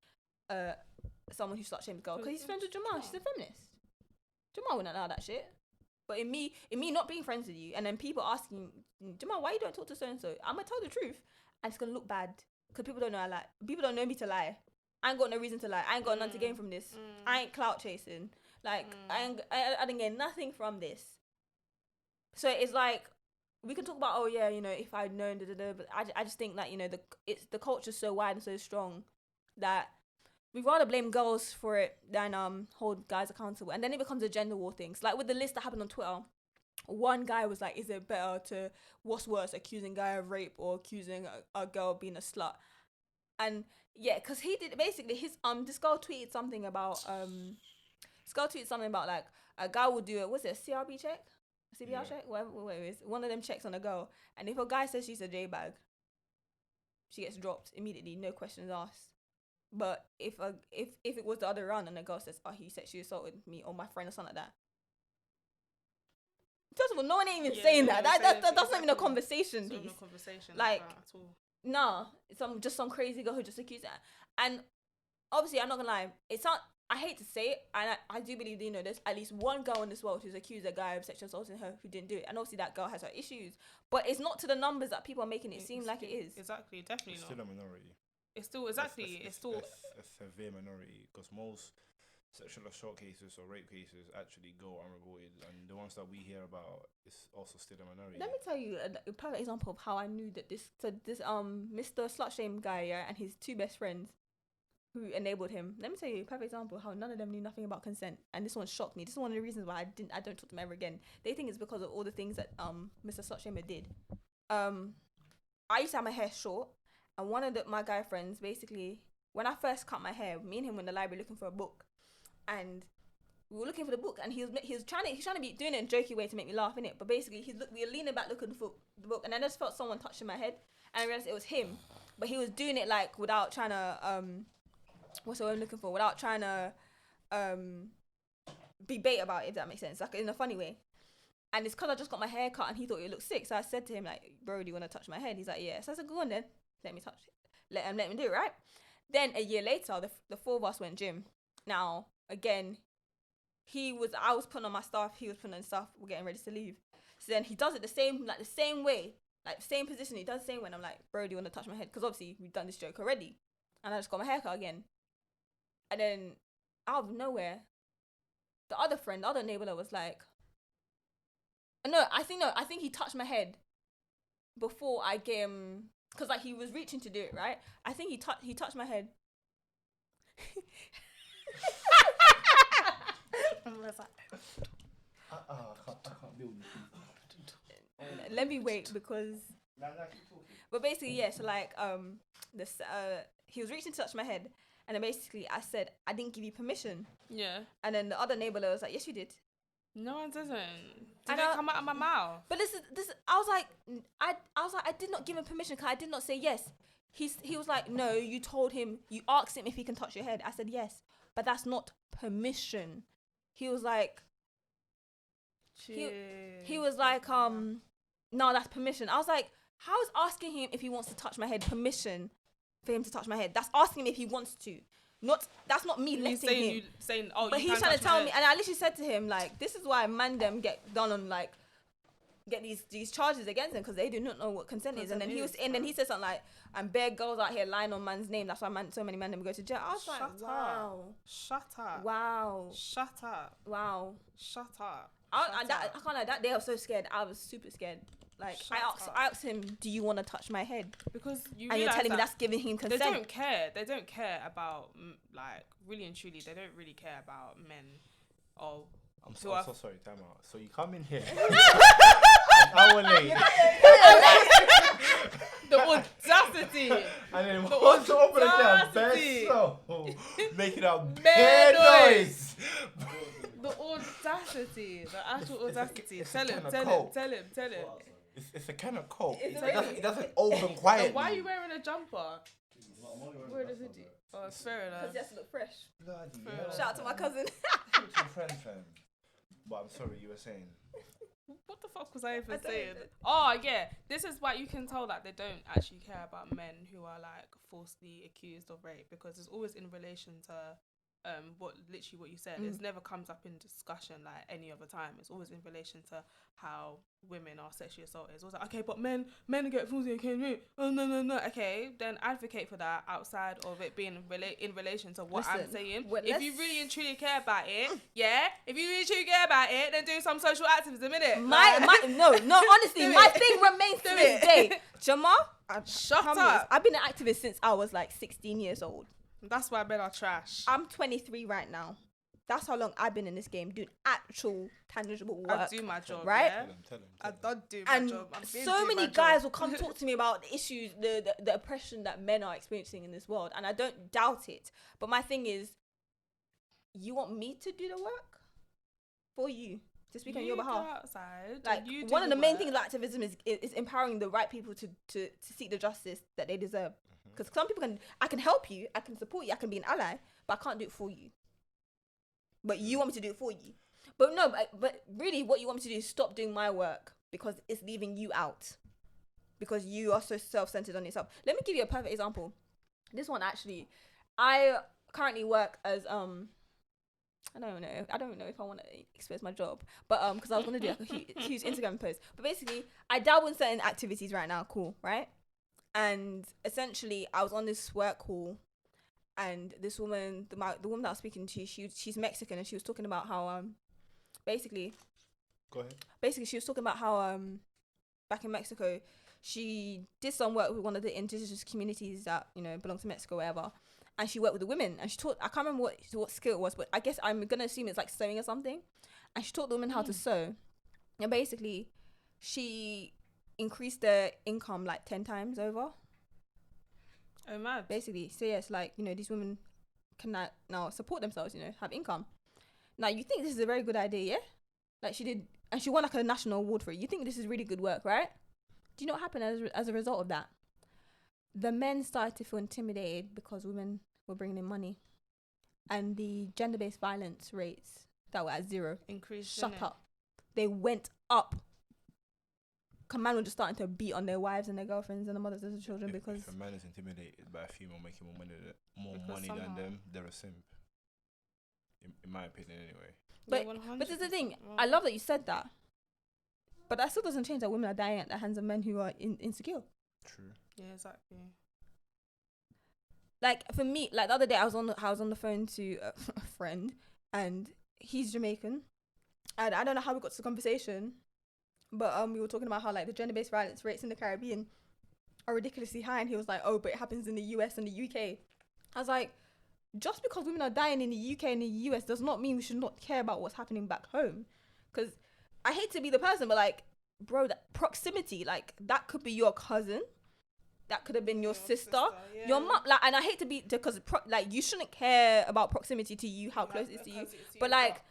S1: someone who slut shames girl, because he's friends with Jamal. She's a feminist. Jamal wouldn't allow that shit. But in me not being friends with you, and then people asking, Jamal, why you don't talk to so and so? I'm gonna tell the truth, and it's gonna look bad because people don't know I lie. People don't know me to lie. I ain't got no reason to lie. I ain't got nothing to gain from this. I ain't clout chasing. Like, I didn't get nothing from this. So it's like, we can talk about, oh yeah, you know, if I'd known, but I just think that, you know, the culture's so wide and so strong that we'd rather blame girls for it than hold guys accountable. And then it becomes a gender war thing. So like with the list that happened on Twitter, one guy was like, is it better to, what's worse, accusing a guy of rape or accusing a girl of being a slut? And yeah, because he did, basically, his this girl tweeted something about like, a guy will do what's it, a CRB check? A CBR check? Whatever it is. One of them checks on a girl. And if a guy says she's a J-bag, she gets dropped immediately, no questions asked. But if it was the other round and the girl says, oh, he sexually assaulted me or my friend or something like that. First of all, no one ain't even saying that. That's not even a conversation piece.
S2: No conversation
S1: like
S2: that at all.
S1: Nah, some crazy girl who just accused that. And obviously, I'm not gonna lie, it's not, I hate to say it, and I do believe, you know, there's at least one girl in this world who's accused a guy of sexual assaulting her who didn't do it, and obviously that girl has her issues, but it's not to the numbers that people are making it seem like it is.
S2: Definitely not.
S3: It's still a minority.
S2: It's still it's still
S3: a severe minority, because most sexual assault cases or rape cases actually go unreported, and the ones that we hear about is also still a minority.
S1: Let me tell you a perfect example of how I knew that this Mr. Slut Shame guy, yeah, and his two best friends who enabled him. Let me tell you a perfect example of how none of them knew nothing about consent, and this one shocked me. This is one of the reasons why I don't talk to them ever again. They think it's because of all the things that Mr. Slut Shamer did. I used to have my hair short, and one of my guy friends, basically, when I first cut my hair, me and him were in the library looking for a book, and we were looking for the book, and he was trying to be doing it in a jokey way to make me laugh, innit? But basically, we were leaning back looking for the book, and I just felt someone touching my head, and I realized it was him. But he was doing it like without trying to what's the word I'm looking for? Without trying to be bait about it, if that makes sense, like in a funny way. And it's because I just got my hair cut, and he thought it looked sick, so I said to him like, "Bro, do you want to touch my head?" He's like, "Yeah." So I said, "Go on then, let me touch it. Let me do it, right?" Then a year later, the four of us went gym. Now again, I was putting on my stuff, he was putting on stuff, we're getting ready to leave. So then he does it the same way, like the same position, he does the same way, and I'm like, "Bro, do you want to touch my head?" Because obviously we've done this joke already. And I just got my hair cut again. And then out of nowhere, the other neighbor was like, I think he touched my head before I gave him, because like he was reaching to do it, right? I think he touched my head.
S3: I can't build this.
S1: Let me wait because. But basically, yeah. So like, he was reaching to touch my head, and then basically I said I didn't give you permission.
S2: Yeah.
S1: And then the other neighbor was like, yes, you did.
S2: No, it doesn't. Did it come out of my mouth?
S1: But this. I was like, I did not give him permission because I did not say yes. He was like, no, you told him, you asked him if he can touch your head. I said yes, but that's not permission. He was like, he was like, no, that's permission. I was like, how is asking him if he wants to touch my head permission for him to touch my head? That's asking him if he wants to. That's not me letting him.
S2: But
S1: he's trying to tell me, and I literally said to him, like, this is why man them get done on, like, get these charges against them because they do not know what consent is. And then he said something like, and bare girls out here lying on man's name. That's why so many men them go to jail. I was like, wow.
S2: Shut up.
S1: Wow.
S2: Shut up.
S1: Wow.
S2: Shut up.
S1: I can't lie. That day I was so scared. I was super scared. Like, I asked him, do you want to touch my head?
S2: Because you're
S1: telling me that's giving him consent.
S2: They don't care. They don't care about, like, really and truly, they don't really care about men or...
S3: I'm so sorry, time out. So you come in here an hour late.
S2: The audacity.
S3: And then once you open the can, best so making a bad noise.
S2: The audacity. The actual audacity. Tell him.
S3: It's a can of Coke. It doesn't open quietly.
S2: And why are you wearing a jumper? Wearing a hoodie. Oh, it's fair enough.
S1: Because he has to look fresh.
S3: Bloody hell.
S1: Shout out to my cousin.
S3: What's your friend, fam? But I'm sorry, you were saying.
S2: What the fuck was I even saying? Oh, yeah. This is why you can tell that they don't actually care about men who are, like, falsely accused of rape, because it's always in relation to what you said. It never comes up in discussion like any other time. It's always in relation to how women are sexually assaulted. It's always like, okay, but men get falsely accused. Oh no. Okay, then advocate for that outside of it being in relation to what I'm saying. If you really and truly care about it, if you really truly care about it, then do some social activism, innit?
S1: Honestly, my thing remains to this day. Jamal,
S2: shut up.
S1: I've been an activist since I was like 16 years old.
S2: That's why men are trash.
S1: I'm 23 right now. That's how long I've been in this game doing actual tangible work.
S2: I do my job,
S1: right?
S2: Yeah?
S3: Tell him.
S2: I don't do my job.
S1: So many guys will come talk to me about the issues, the oppression that men are experiencing in this world, and I don't doubt it. But my thing is, you want me to do the work for you, to speak on your behalf.
S2: Outside,
S1: like, one of the main things of activism is empowering the right people to seek the justice that they deserve. Because some people I can help you, I can support you, I can be an ally, but I can't do it for you. But you want me to do it for you. But no, but really what you want me to do is stop doing my work because it's leaving you out. Because you are so self-centered on yourself. Let me give you a perfect example. This one actually, I currently work as, I don't know if I want to expose my job, but because I was going to do like a huge Instagram post. But basically, I dabble in certain activities right now, cool, right? And essentially, I was on this work call, and this woman, the woman that I was speaking to, she's Mexican, and she was talking about how basically she was talking about how back in Mexico, she did some work with one of the indigenous communities that belong to Mexico, whatever, and she worked with the women, and she taught, I can't remember what skill it was, but I guess I'm gonna assume it's like sewing or something, and she taught the women how to sew, and basically she increase their income like 10 times over.
S2: Oh, mad.
S1: Basically. So yes, like, these women can now support themselves, have income. Now, you think this is a very good idea, yeah? Like, she did, and she won like a national award for it. You think this is really good work, right? Do you know what happened as a result of that? The men started to feel intimidated because women were bringing in money, and the gender-based violence rates that were at 0
S2: increased.
S1: Shut up. They went up. Man were just starting to beat on their wives and their girlfriends and the mothers of the children because
S3: if a man is intimidated by a female making more money than them, they're a simp. In my opinion, anyway.
S1: But this is the thing. I love that you said that, but that still doesn't change that women are dying at the hands of men who are insecure.
S3: True.
S2: Yeah, exactly.
S1: like for me, like the other day I was on the phone to a friend, and he's Jamaican, and I don't know how we got to the conversation, but we were talking about how like the gender-based violence rates in the Caribbean are ridiculously high, and he was like, oh, but it happens in the US and the UK. I was like, just because women are dying in the UK and the US does not mean we should not care about what's happening back home. Because I hate to be the person, but like, bro, that proximity, like that could be your cousin, that could have been your sister, your mom, like, and I hate to be, because like you shouldn't care about proximity to you, how close it is to you, but like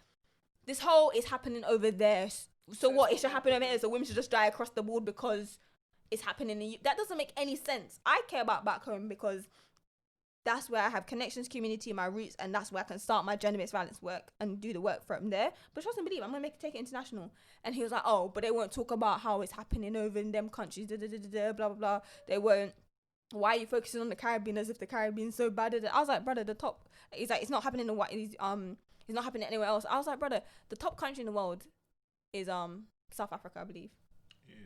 S1: this whole is happening over there, so what, it should happen over here, so women should just die across the board because it's happening in that doesn't make any sense. I care about back home because that's where I have connections, community, my roots, and that's where I can start my gender-based violence work and do the work from there. But trust and believe, I'm gonna take it international. And he was like, oh, but they won't talk about how it's happening over in them countries, blah blah blah. They won't. Why are you focusing on the Caribbean as if the Caribbean's so bad? I was like, brother, the top. He's like, it's not happening in what it's not happening anywhere else. I was like, brother, the top country in the world is South Africa, I believe.
S3: Yes.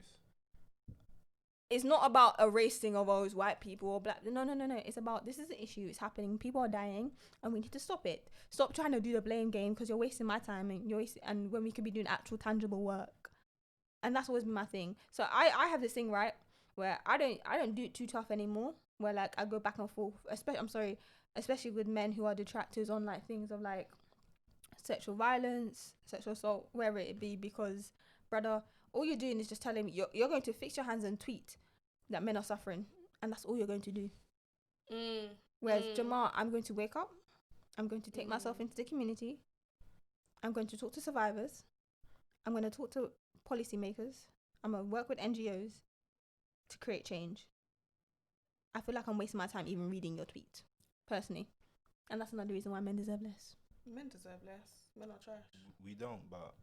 S1: It's not about a race thing of those white people or black. No. It's about, this is an issue. It's happening. People are dying, and we need to stop it. Stop trying to do the blame game, because you're wasting my time, and when we could be doing actual tangible work. And that's always been my thing. So I have this thing, right, where I don't do it too tough anymore. Where like I go back and forth. Especially with men who are detractors on like things of like sexual violence, sexual assault, wherever it be, because brother, all you're doing is just telling me you're going to fix your hands and tweet that men are suffering, and that's all you're going to do. Whereas Jamal, I'm going to wake up, I'm going to take myself into the community, I'm going to talk to survivors, I'm going to talk to policymakers, I'm going to work with NGOs to create change. I feel like I'm wasting my time even reading your tweet, personally, and that's another reason why men deserve less.
S2: Men deserve less. Men are trash.
S3: We don't, but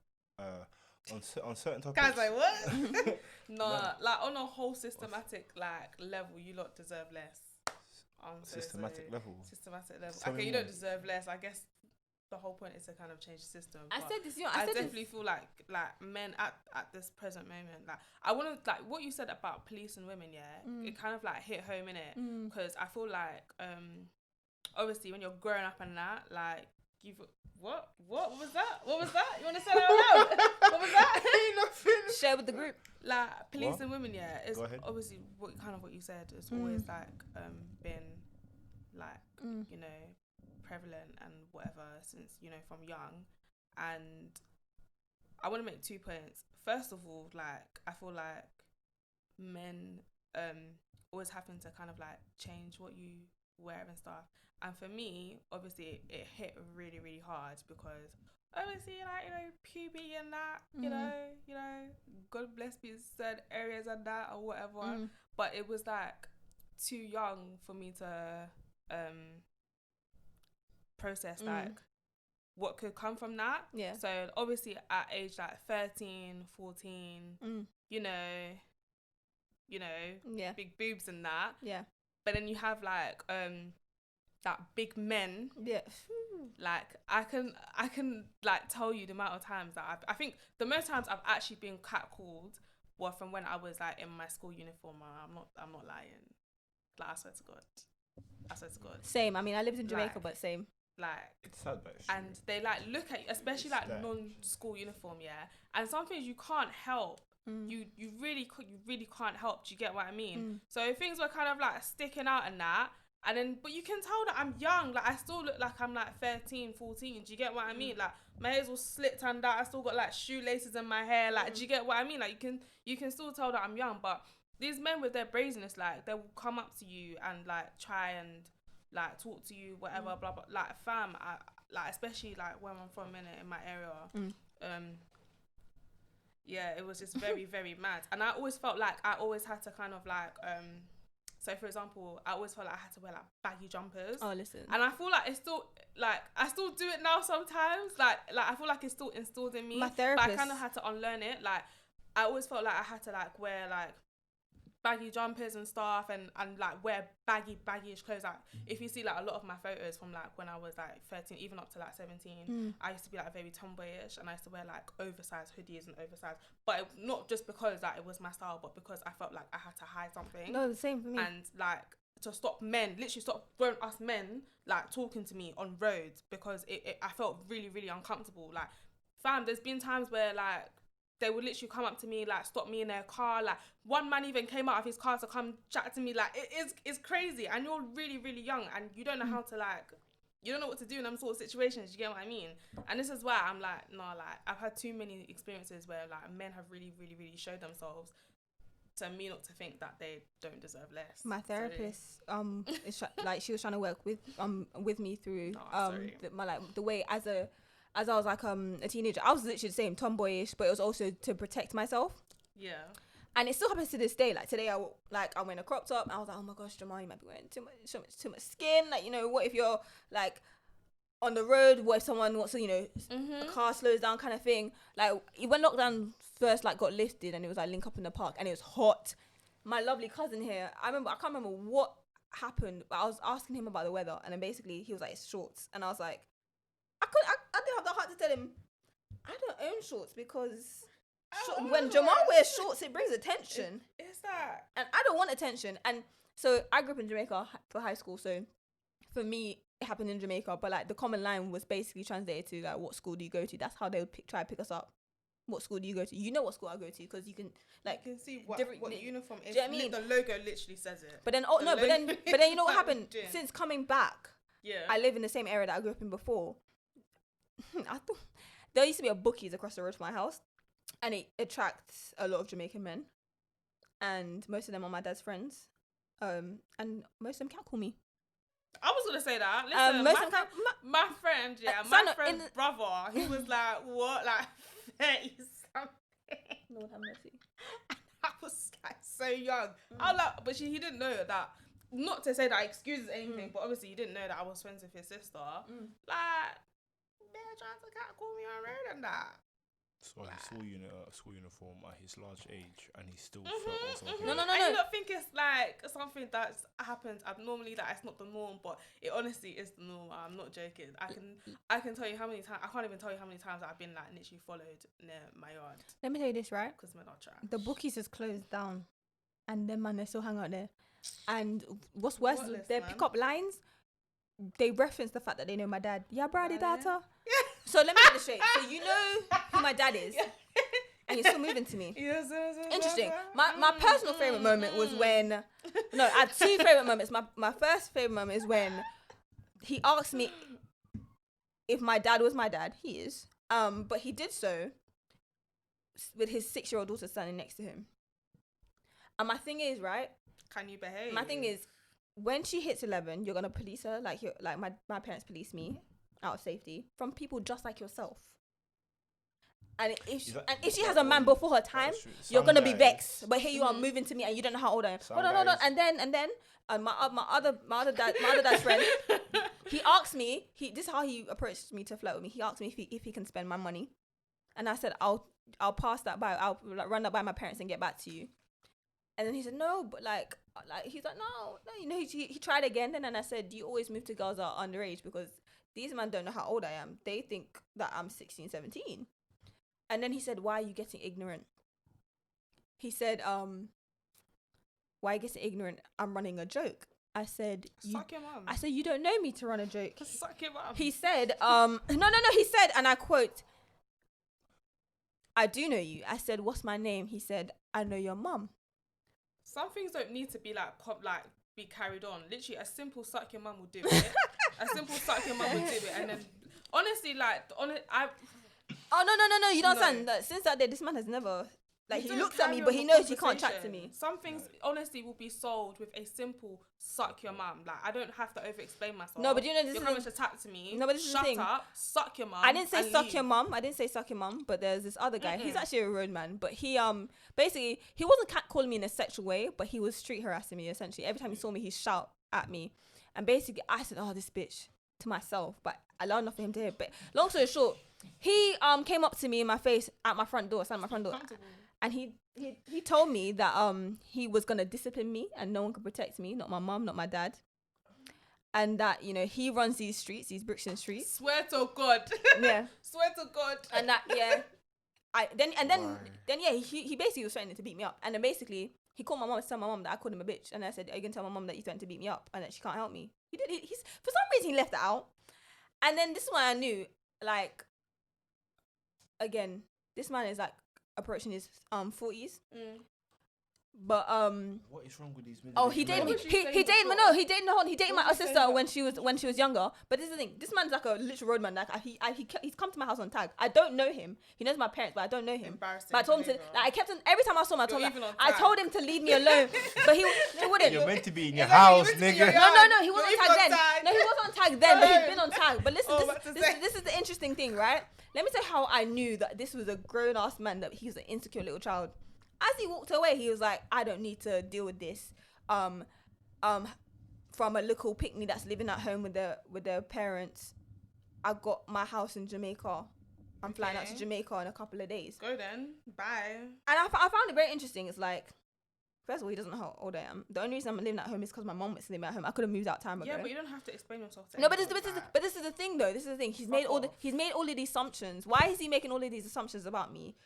S3: on certain topics.
S2: Guys, like what? No, like on a whole systematic like level, you lot deserve less.
S3: Systematic level.
S2: Okay, you don't deserve less. I guess the whole point is to kind of change the system.
S1: I said this,
S2: I definitely feel like men at this present moment, like I want to, like what you said about police and women, it kind of like hit home in it, because I feel like obviously when you're growing up and that, like you've what was that? You want to say that out loud? What was that?
S1: Share with the group.
S2: Like police and women, it's
S3: obviously
S2: what you said. It's always like been like you know, prevalent and whatever since, you know, from young. And I want to make 2 points. First of all, like I feel like men always having to kind of like change what you wear and stuff. And for me, obviously, it hit really, really hard because obviously, like, you know, puberty and that, you know, God bless me in certain areas and that or whatever. But it was like too young for me to process like what could come from that. Yeah. So obviously at age like 13, 14, you know, big boobs and that. Yeah. But then you have like that big men. Yeah. Like I can like tell you the amount of times that I think the most times I've actually been catcalled were from when I was like in my school uniform. I'm not lying. Like I swear to God. Same. I mean, I lived in Jamaica, but same. Like
S3: it's sad, but it's true.
S2: And they like look at you, especially like non-school uniform, and some things you can't help. You really can't help. Do you get what I mean? So things were kind of like sticking out and that. And then, but you can tell that I'm young. Like, I still look like I'm like 13, 14. Do you get what I mean? Like, my hair's all slicked and that. I still got like shoelaces in my hair. Like, do you get what I mean? Like, you can still tell that I'm young. But these men with their brazenness, like, they will come up to you and like try and like talk to you, whatever, blah blah. Like, fam, I like, especially like where I'm from in my area. Yeah, it was just very very mad. And I always felt like I always had to kind of like so for example, I always felt like I had to wear like baggy jumpers. Oh, listen. And I feel like it's still like I still do it now sometimes. Like I feel like it's still installed in me. My therapist. But I kind of had to unlearn it. Like I always felt like I had to like wear like baggy jumpers and stuff and like wear baggy-ish clothes. Like if you see like a lot of my photos from like when I was like 13, even up to like 17, I used to be like very tomboyish and I used to wear like oversized hoodies and oversized, but not just because like it was my style, but because I felt like I had to hide something. No, the same for me. And like to stop men, literally stop grown us men, like, talking to me on roads because I felt really, really uncomfortable. Like, fam, there's been times where, like, they would literally come up to me, like, stop me in their car. Like, one man even came out of his car to come chat to me. Like, it's crazy. And you're really, really young and you don't know how to, like, you don't know what to do in them sort of situations. You get what I mean? And this is why I'm like, no, like, I've had too many experiences where, like, men have really, really, really showed themselves to me not to think that they don't deserve less.
S1: My therapist, is like, she was trying to work with me through the way as I was like a teenager, I was literally the same, tomboyish, but it was also to protect myself.
S2: Yeah.
S1: And it still happens to this day. Like today, I'm wearing a crop top. And I was like, oh my gosh, Jamal, you might be wearing too much skin. Like, you know, what if you're like on the road? What if someone wants to, you know, a car slows down, kind of thing. Like when lockdown first like got lifted and it was like link up in the park and it was hot. My lovely cousin here, I can't remember what happened, but I was asking him about the weather, and then basically he was like, it's shorts, and I was like, I didn't have the heart to tell him I don't own shorts because when Jamal wears shorts, it brings attention.
S2: It's that.
S1: And I don't want attention. And so I grew up in Jamaica for high school. So for me, it happened in Jamaica. But like the common line was basically translated to like, what school do you go to? That's how they would try to pick us up. What school do you go to? You know what school I go to because you can like
S2: you can see what the uniform is.
S1: Do you know what I mean?
S2: The logo literally says it.
S1: But then but then you know what happened? Since coming back, I live in the same area that I grew up in before. I thought there used to be a Bookies across the road from my house, and it attracts a lot of Jamaican men, and most of them are my dad's friends, and most of them can't call me.
S2: I was gonna say that. Listen, my friend, friend's brother, he was like, what, like 30 something.
S1: Lord have mercy.
S2: And I was like so young. I was like, but he didn't know that. Not to say that excuses anything, but obviously he didn't know that I was friends with his sister. Like, they're trying to catcall me on road and that.
S3: So he saw you in a school uniform at his large age, and he still felt also.
S2: No. And you don't think it's like something that's happens abnormally, that it's not the norm, but it honestly is the norm. I'm not joking. I can tell you how many times. I can't even tell you how many times I've been like literally followed near my yard.
S1: Let me tell you this, right?
S2: Because men are trash.
S1: The Bookies is closed down, and them man they still hang out there. And what's worse, their pickup lines, they reference the fact that they know my dad. Yeah, Brady Data. Yeah. So let me get this straight. So you know who my dad is, and you're still moving to me.
S2: Yes.
S1: Interesting. My personal favorite moment was when, I had two favorite moments. My first favorite moment is when he asked me if my dad was my dad. He is. But he did so with his 6-year-old daughter standing next to him. And my thing is, right?
S2: Can you behave?
S1: My thing is, when she hits 11, you're gonna police her like my parents police me out of safety from people just like yourself. And if she has a man before her time, you're gonna be vexed. But here you are moving to me, and you don't know how old I am. Hold on. And then my other dad's friend, he asked me. This is how he approached me to flirt with me. He asked me if he can spend my money, and I said I'll pass that by. I'll run that by my parents and get back to you. And then he said no, but like he's like no. You know, he tried again, and then I said, do you always move to girls that are underage? Because these men don't know how old I am. They think that I'm 16, 17. And then he said, why are you getting ignorant? He said, why are you getting ignorant? I'm running a joke. I said,
S2: suck your mum.
S1: I said, you don't know me to run a joke.
S2: Suck your mum.
S1: He said, no. He said, and I quote, I do know you. I said, what's my name? He said, I know your mum.
S2: Some things don't need to be be carried on. Literally, a simple suck your mum will do it. A simple suck your mum will do it. And then, honestly, oh,
S1: no, you don't understand. Like, since that day, this man has never, like, he looks at me, but he knows he can't chat to me.
S2: Some things, honestly, will be solved with a simple suck your mum. Like, I don't have to over-explain myself.
S1: No, but you know,
S2: you're coming to chat to me.
S1: No, but this is the thing.
S2: Shut up, suck your mum.
S1: I didn't say suck your mum. I didn't say suck your mum, but there's this other guy. He's actually a road man, but he, basically, he wasn't catcalling me in a sexual way, but he was street harassing me, essentially. Every time he saw me, he'd shout at me. And basically, I said, oh, this bitch, to myself, but I loud enough for him to hear. But long story short, he came up to me in my face at my front door, and he told me that he was gonna discipline me and no one could protect me, not my mum, not my dad, and that, you know, he runs these streets, these Brixton streets.
S2: Swear to God.
S1: Yeah.
S2: Swear to God.
S1: And that, yeah. He basically was threatening to beat me up, and then basically He called my mom to tell my mom that I called him a bitch, and I said, "Are you gonna tell my mom that you threatened to beat me up and that she can't help me?" He did. He's for some reason he left it out, and then this is when I knew, like, again, this man is like approaching his 40s. But
S3: what is wrong with these men?
S1: oh, he dated me. He dated my sister when she was younger. But this is the thing. This man's like a literal road man. Like he's come to my house on tag. I don't know him. He knows my parents, but I don't know him.
S2: Embarrassing.
S1: But I told him to. Like I kept him every time I saw him.
S2: You're
S1: I told him to leave me alone. But he wouldn't.
S3: You're meant to be in your house, nigga.
S1: No. He wasn't on tag then. No, he wasn't on tag then. But he's been on tag. But listen, this is the interesting thing, right? Let me tell you how I knew that this was a grown ass man. That he was an insecure little child. As he walked away, he was like, I don't need to deal with this from a little picnic that's living at home with their parents. I got my house in Jamaica. I'm flying out to Jamaica in a couple of days.
S2: Go then. Bye.
S1: And I found it very interesting. It's like, first of all, he doesn't know how old I am. The only reason I'm living at home is because my mom was living at home. I could have moved out time ago.
S2: Yeah, but you don't have to explain yourself to
S1: No, but this is the thing though. This is the thing. He's made all of these assumptions. Why is he making all of these assumptions about me?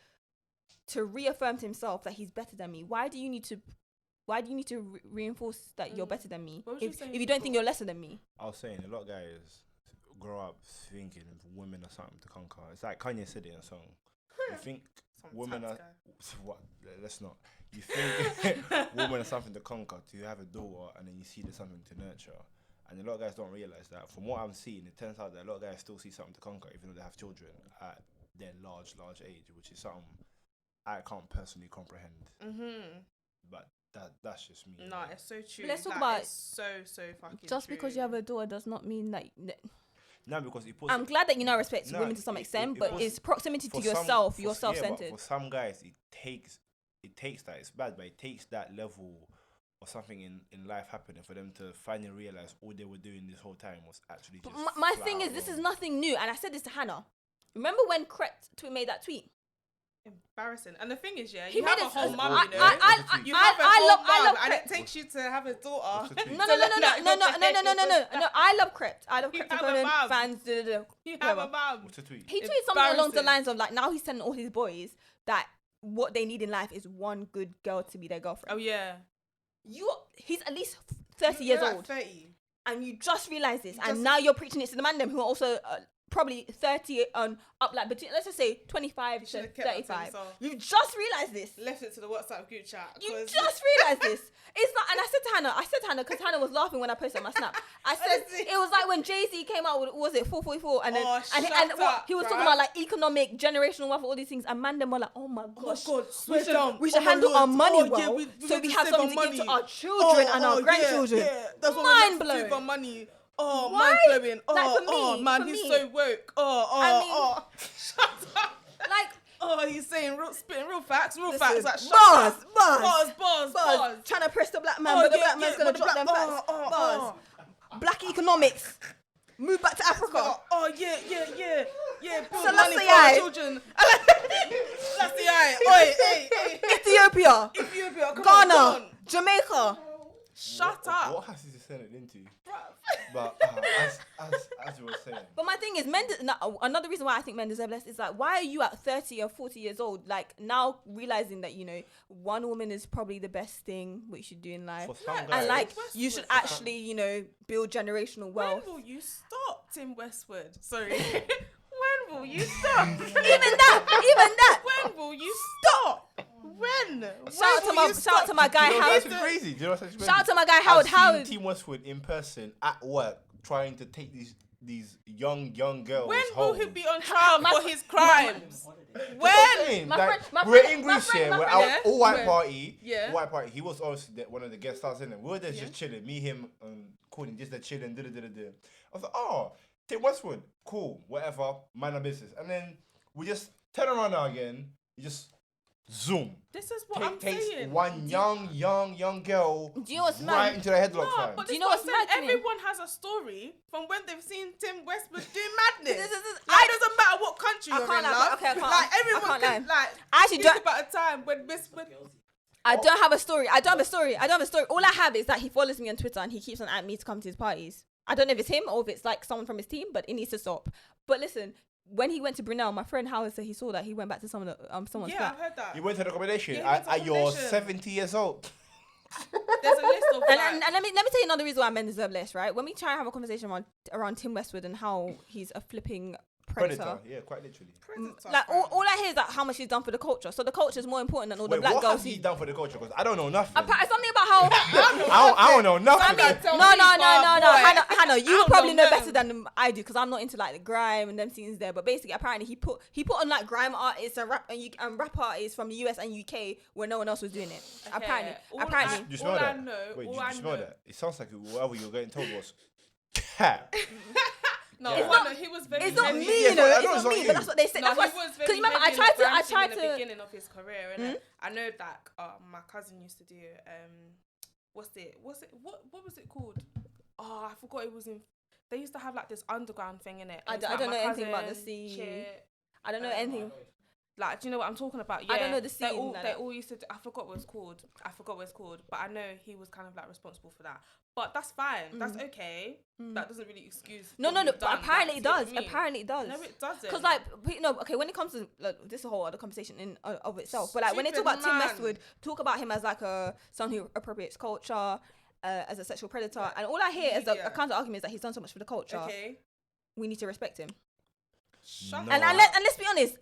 S1: To reaffirm to himself that he's better than me. Why do you need to reinforce that you're better than me if you don't think you're lesser than me?
S3: I was saying a lot of guys grow up thinking women are something to conquer. It's like Kanye said it in a song. You think women are what? Let's not. You think women are something to conquer, to have a daughter, and then you see there's something to nurture. And a lot of guys don't realize that. From what I'm seeing, it turns out that a lot of guys still see something to conquer, even though they have children at their large age, which is something I can't personally comprehend. But that's just me.
S2: No, it's so true.
S1: But let's talk about
S2: it's so fucking
S1: just
S2: true.
S1: because you have a daughter does not mean that.
S3: No, because it puts.
S1: I'm glad that you now respect women to some extent, but it's proximity to yourself. You're self-centered.
S3: For some guys, it takes that. It's bad, but it takes that level or something in life happening for them to finally realize all they were doing this whole time was actually just.
S1: My thing is, this is nothing new, and I said this to Hannah. Remember when Cret made that tweet?
S2: Embarrassing. And the thing is, yeah,
S1: he
S2: you have
S1: made
S2: a whole mum,
S1: I love
S2: and
S1: Cret.
S2: it takes you to have a daughter.
S1: No. I love Cret. I love Cret. Fans.
S2: You have a mum.
S3: What's the tweet?
S1: He tweeted something along the lines of like, now he's telling all his boys that what they need in life is one good girl to be their girlfriend.
S2: Oh yeah.
S1: He's at least 30 years old.
S2: 30.
S1: And you just realize this, and now you're preaching it to the man them who are also probably 30 on up, like between, let's just say 25 to 35. You just realized this.
S2: Left it to the WhatsApp group chat.
S1: You just realized this. It's not, and I said to Hannah, because Hannah was laughing when I posted my snap. I said it was like when Jay-Z came out with, was it 444, and then he was talking about like economic, generational wealth, all these things, and man them were like, oh my gosh, we should handle our money well, so we have something to give to our children and our grandchildren.
S2: Yeah. That's what
S1: mind blowing.
S2: For money. Oh,
S1: why?
S2: mind blowing. Oh, man, he's so woke. Shut up.
S1: Like,
S2: he's saying spitting real facts. Like, bars.
S1: Trying to press the black man, but the black man's gonna drop them facts. Bars. Black economics. Move back to Africa.
S2: Yeah.
S1: So
S2: money for our children. That's the eye.
S1: Ethiopia. Ghana. Jamaica.
S2: Shut up.
S3: What has he descended into? But as you were saying.
S1: But my thing is, another reason why I think men deserve less is like, why are you at 30 or 40 years old, like now realizing that, one woman is probably the best thing what you should do in life, and like you should actually, build generational wealth.
S2: When will you stop, Tim Westwood? Sorry. When will you stop?
S1: Even that.
S2: When will you stop? When?
S1: Shout out to my guy Howard.
S3: That's crazy. Do you know what's crazy?
S1: Shout out to my guy Howard.
S3: I've seen Tim Westwood in person at work trying to take these young girls
S2: when
S3: home.
S2: Will he be on trial for his crimes?
S3: When? We're in Greece here. We're out all white party. Yeah. White party. He was obviously one of the guest stars in it. We were there just chilling. Me, him, Courtney, just there chilling. I was like, oh, Tim Westwood, cool, whatever, mind our business. And then we just turn around now again. You just zoom.
S2: This is what I'm saying.
S3: Takes one young girl right into the headlock.
S2: No, but do you know what's mad? Everyone has a story from when they've seen Tim Westwood do madness. It doesn't matter what country you're in, love.
S1: Okay, I can't.
S2: Like everyone can
S1: actually
S2: speak about a time when
S1: I don't have a story. All I have is that he follows me on Twitter and he keeps on at me to come to his parties. I don't know if it's him or if it's like someone from his team, but it needs to stop. But listen, when he went to Brunel, my friend Howard said he saw that he went back to someone's
S2: Yeah,
S1: flat.
S2: I've heard that.
S3: You went to the accommodation
S2: Yeah, he went to
S3: at your
S2: accommodation.
S3: 70 years old.
S2: There's a list of
S1: And let me tell you another reason why men deserve less, right? When we try and have a conversation around Tim Westwood and how he's a flipping predator.
S3: Yeah, quite literally.
S1: Like all I hear is like how much he's done for the culture. So the culture is more important than all the
S3: Wait,
S1: black
S3: what
S1: girls.
S3: has he done for the culture? Because I don't know nothing.
S1: Something about how.
S3: I don't know nothing.
S1: No. Hannah, you
S2: don't
S1: probably know
S2: know.
S1: better than I do because I'm not into like the grime and them scenes there. But basically, apparently, he put on like grime artists and rap artists from the US and UK where no one else was doing it.
S2: Okay,
S1: Apparently.
S3: Do you smell
S2: all
S3: that?
S2: I know,
S3: Wait,
S2: all
S3: do
S2: I
S3: you smell
S2: know-
S3: that? It sounds like whatever you're getting told was cat.
S2: No,
S3: Yeah.
S2: all I know, he was very.
S1: It's not
S2: heavy.
S1: me,
S3: Yeah,
S1: you know.
S3: but I
S1: It's
S3: know
S1: not
S3: it's not
S1: me,
S3: you.
S1: but that's what they said.
S2: No,
S1: That's
S2: he
S1: what.
S2: was
S1: Because
S2: very
S1: remember, I
S2: heavy
S1: tried
S2: in
S1: to.
S2: the beginning of his career, innit? I know that my cousin used to do what was it called? Oh, I forgot it was in. They used to have like this underground thing in it.
S1: I don't know anything about the scene. I don't know anything.
S2: Like, do you know what I'm talking about? Yeah,
S1: I don't know the scene.
S2: They all used to. I forgot what it's called. But I know he was kind of like responsible for that. But that's fine. That's okay. That doesn't really excuse.
S1: No.
S2: what you've
S1: But
S2: done.
S1: apparently
S2: Like,
S1: it
S2: do you know
S1: does.
S2: what I mean?
S1: Apparently it does.
S2: No, it doesn't.
S1: Because like okay, when it comes to like, this is a whole other conversation in of itself. But like when they talk
S2: Stupid
S1: about Tim
S2: man.
S1: Westwood, talk about him as like someone who appropriates culture, as a sexual predator, and all I hear is a counter argument is that he's done so much for the culture.
S2: Okay.
S1: We need to respect him.
S2: Shut
S3: No.
S2: up.
S1: And let's be honest.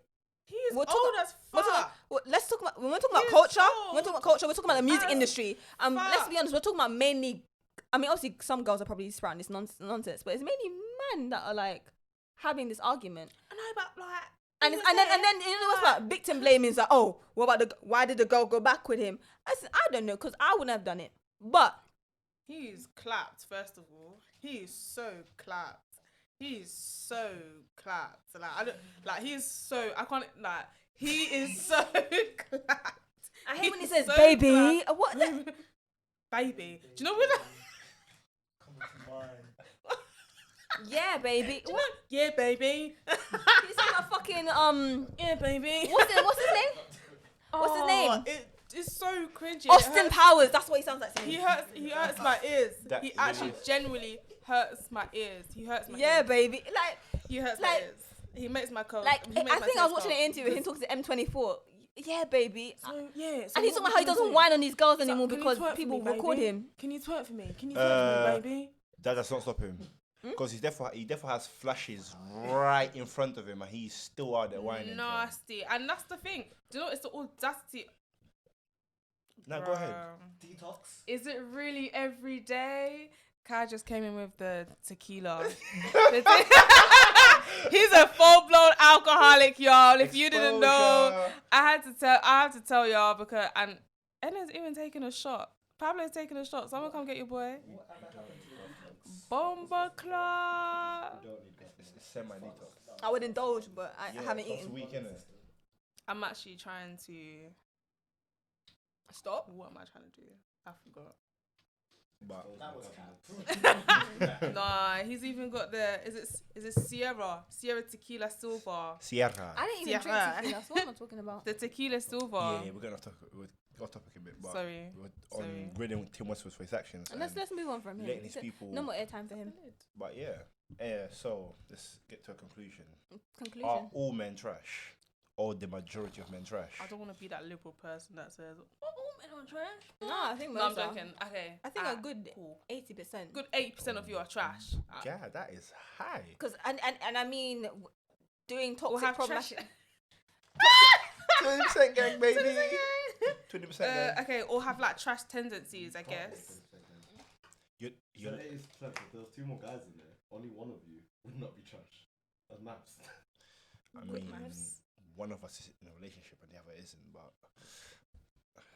S2: He is
S1: We're
S2: old
S1: talking-
S2: as
S1: We're
S2: fuck.
S1: talking, let's talk about when we're talking about
S2: He is
S1: culture.
S2: old
S1: We're talking about culture. We're talking about the music
S2: as
S1: industry. Let's
S2: fuck.
S1: be honest. We're talking about mainly. I mean, obviously, some girls are probably sprouting this nonsense, but it's mainly men that are like having this argument.
S2: I know, but like.
S1: And then you know what's about victim blaming is like, oh, what about why did the girl go back with him? I don't know, because I wouldn't have done it. But
S2: He's clapped. First of all, he is so clapped. He's so clapped. Like I don't like. He's so I can't like. He is so clapped.
S1: I hate when he
S2: He's
S1: says
S2: so
S1: baby.
S2: clapped.
S1: What?
S2: Baby. Do you know what?
S1: Yeah, baby.
S2: Do you know? Yeah, baby.
S1: He's like a fucking
S2: Yeah, baby.
S1: What's his name? What's his name?
S2: It's so cringy.
S1: Austin Powers. That's what he sounds like.
S2: He hurts my ears.
S3: That
S2: He
S3: really
S2: actually
S3: is.
S2: genuinely hurts my ears. He hurts my
S1: Yeah,
S2: ears.
S1: baby. Like
S2: He hurts my
S1: like-
S2: ears. He makes my cold.
S1: Like,
S2: he makes
S1: I
S2: my
S1: think I was
S2: taste
S1: watching an
S2: cold.
S1: interview with him talking to M24. Yeah, baby.
S2: So, yeah. So
S1: And he's talking
S2: what
S1: about how he
S2: we gonna
S1: doesn't
S2: do?
S1: whine on these girls
S2: He's like,
S1: anymore
S2: "Can you
S1: because
S2: twerk for
S1: people
S2: me,
S1: record
S2: baby?
S1: him.
S2: Can you twerk for me? Can you twerk for me, baby?
S3: That does not stop him. Because he definitely has flashes right in front of him and he's still out there whining.
S2: Nasty. And that's the thing. Do you know, it's the audacity.
S3: No, go ahead.
S4: Detox.
S2: Is it really every day? Kai just came in with the tequila. He's a full-blown alcoholic, y'all. If you didn't know,
S3: Exposure.
S2: I have to tell y'all because and Enna's even taking a shot. Pablo's taking a shot. Someone come get your boy. Bomba Club.
S3: It's semi-detox.
S1: I would indulge, but I haven't
S3: It's
S1: eaten.
S3: weak, innit?
S2: I'm actually trying to
S1: Stop.
S2: What am I trying to do? I forgot.
S3: But
S4: That was cat.
S2: Nah, he's even got the is it Sierra Tequila Silver.
S3: Sierra.
S1: I didn't even drink
S2: Yeah.
S1: tequila. So what am I talking about?
S2: The Tequila Silver.
S3: Yeah, we're going off topic a bit, but
S2: Sorry.
S3: we're on
S2: Sorry.
S3: grilling Tim Westwood's for his actions.
S1: And let's move on from him.
S3: letting these people.
S1: No more airtime for him.
S3: But yeah, so let's get to a conclusion.
S1: Conclusion.
S3: Are all men trash? Or the majority of men trash?
S2: I don't want to be that liberal person that says, "Oh, all men are trash."
S1: No, I think
S2: No, I'm
S1: most are.
S2: joking. Okay.
S1: I think a good
S2: cool.
S1: 80%.
S2: Good 80% of you are trash.
S3: Yeah, that is high.
S1: Because and I mean, doing
S2: We'll
S1: toxic
S2: have
S1: problematic.
S3: 20% gang, baby. 20% gang.
S2: Okay, or have like trash tendencies, I guess.
S3: You,
S4: So it is trash. If there was 2 more guys in there, only one of you would not be trash. That's maths.
S3: I
S2: Quick
S3: mean,
S2: maths.
S3: one of us is in a relationship and the other isn't, but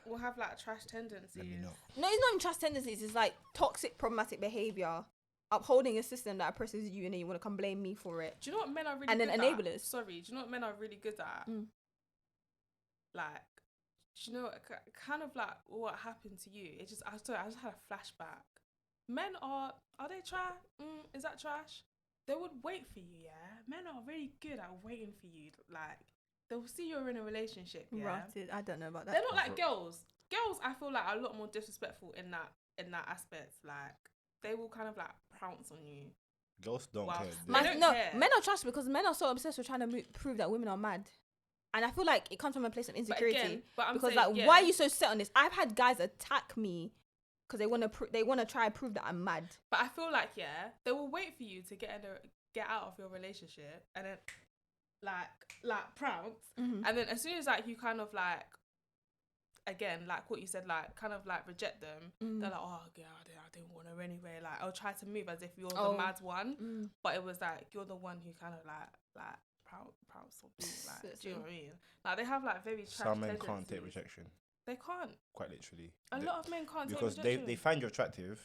S2: We'll have like trash tendencies.
S3: let me know.
S1: No, it's not even trust tendencies. It's like toxic problematic behavior, upholding a system that oppresses you, and then you want to come blame me for it.
S2: Do you know what men are really
S1: And then
S2: good
S1: enablers.
S2: at? Sorry, do you know what men are really good at?
S1: Mm.
S2: Like, do you know kind of like what happened to you? It just I just had a flashback. Men are they trash? Is that trash? They would wait for you, yeah. Men are really good at waiting for you. Like they'll see you're in a relationship, yeah.
S1: Rotted. I don't know about that.
S2: They're not like girls. Girls, I feel like are a lot more disrespectful in that aspect. Like they will kind of like pounce on you
S3: Girls don't
S2: Wow.
S3: care.
S2: They don't
S1: No,
S2: care.
S1: men are trash because men are so obsessed with trying to prove that women are mad. And I feel like it comes from a place of
S2: But
S1: insecurity.
S2: again, I'm
S1: Because
S2: saying,
S1: like, why are you so set on this? I've had guys attack me because they want to try and prove that I'm mad.
S2: But I feel like they will wait for you to get out of your relationship and then like prounce,
S1: Mm-hmm.
S2: and then as soon as like you kind of like, again, like what you said, like kind of like reject them, they're like, oh yeah, I didn't want her anyway. Like I'll try to move as if you're the mad one, but it was like you're the one who kind of like proud or being like, do you know what I mean? Like they have like very trash
S3: Some men can't
S2: tendencies.
S3: take rejection.
S2: They can't.
S3: Quite literally.
S2: A lot of men can't
S3: because
S2: take rejection.
S3: they find you attractive.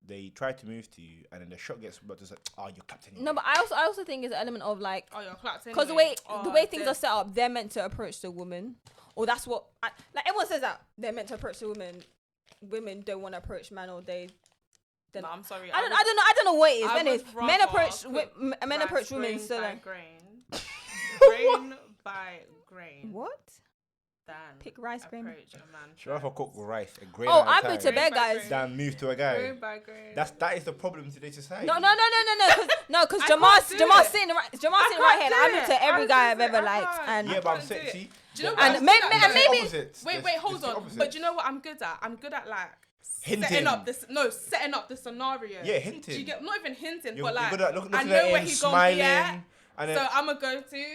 S3: They try to move to you, and then the shot gets but it's like, oh, you're clapped anyway.
S1: No, but I also think it's an element of like,
S2: oh, you're clapped anyway.
S1: because the way things are set up, they're meant to approach the woman, or that's what like everyone says that they're meant to approach the woman. Women don't want to approach man, or they.
S2: No, I'm sorry.
S1: I don't know what it is. Men approach men approach
S2: grain
S1: women so
S2: by
S1: like
S2: grain by grain.
S1: what?
S2: Than
S1: Pick rice grain.
S2: approach a man.
S3: Should I cook rice a grain
S1: Oh,
S3: at a
S1: I'm
S3: time
S1: with to bed,
S2: Grain by
S1: guys.
S2: grain.
S3: than move to a guy?
S2: Grain by grain.
S3: That is the problem in today's society.
S1: No, because
S2: I
S1: Jamal's
S2: can't do
S1: sitting
S2: it.
S1: right here.
S2: can't
S1: Like,
S2: do
S1: I'm
S2: it.
S1: into every
S2: I
S1: guy I've
S2: can't
S1: ever
S2: do it. I
S1: liked,
S2: can't.
S1: and
S3: Yeah, but I'm
S2: can't do it.
S3: sexy.
S2: Do you know
S3: But
S2: what?
S1: And maybe-
S3: that's the
S1: maybe-
S3: opposite.
S2: Wait,
S3: That's
S2: hold
S3: the
S2: on.
S3: opposite.
S2: But do you know what I'm good at? I'm good at like
S3: Hinting.
S2: setting up this. No, setting up the scenario.
S3: Yeah, hinting.
S2: Do you get not even hinting,
S3: You're
S2: but like
S3: good at looking
S2: I
S3: at
S2: know where
S3: him,
S2: he's gonna be at.
S3: smiling, and then
S2: So I'm gonna go to,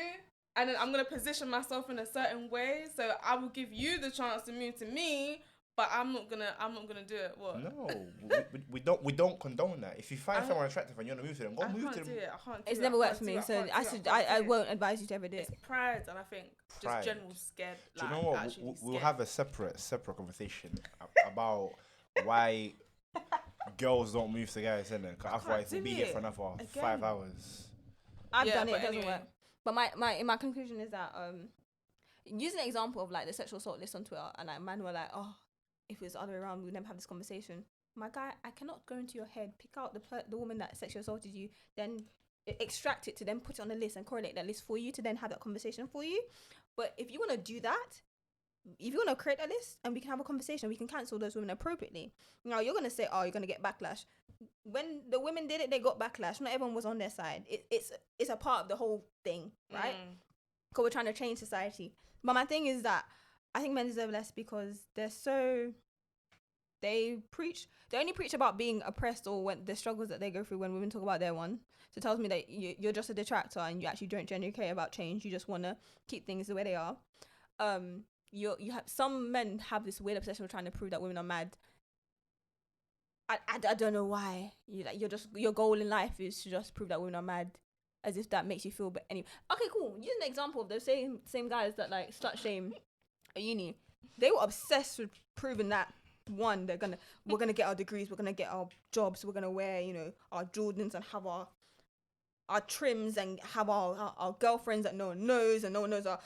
S2: and then I'm gonna position myself in a certain way. So I will give you the chance to move to me, but I'm not gonna do it. What?
S3: no, we don't condone that. If you find someone attractive and you want to move to them, go
S2: I
S3: move
S2: can't
S3: to
S2: do
S3: them.
S2: it. I can't. Do
S1: it's
S2: it.
S1: never
S2: I
S1: worked
S2: can't
S1: for
S2: do
S1: me.
S2: it.
S1: So
S2: can't do it.
S1: I
S2: can't do it.
S1: won't advise you to ever do
S2: It's
S1: it.
S2: pride, and I think just
S3: Pride.
S2: general scared.
S3: Do you
S2: like,
S3: know what?
S2: actually
S3: We'll
S2: scared.
S3: have a separate conversation about why girls don't move to guys, innit? Because otherwise
S2: do
S3: we'll be here
S2: it.
S3: for another
S2: Again.
S3: 5 hours.
S1: I've
S2: Yeah,
S1: done it.
S2: but
S1: It doesn't
S2: anyway.
S1: work. But my conclusion is that using an example of like the sexual assault list on Twitter, and like man were like, oh, if it was the other way around, we would never have this conversation. My guy, I cannot go into your head, pick out the woman that sexually assaulted you, then extract it to then put it on a list and correlate that list for you to then have that conversation for you. But if you want to do that, if you want to create a list and we can have a conversation, we can cancel those women appropriately. Now you're gonna say, oh, you're gonna get backlash. When the women did it, they got backlash. Not everyone was on their side. It's a part of the whole thing, right? Because we're trying to change society. But my thing is that I think men deserve less because they only preach about being oppressed or when the struggles that they go through when women talk about their one. So it tells me that you're just a detractor and you actually don't genuinely care about change. You just want to keep things the way they are. You have some men have this weird obsession with trying to prove that women are mad. I don't know why. Your goal in life is to just prove that women are mad, as if that makes you feel. But anyway, okay, cool. Using an example of those same guys that like slut shame at uni, they were obsessed with proving that one, we're gonna get our degrees, we're gonna get our jobs, we're gonna wear our Jordans and have our trims and have our girlfriends that no one knows, and no one knows our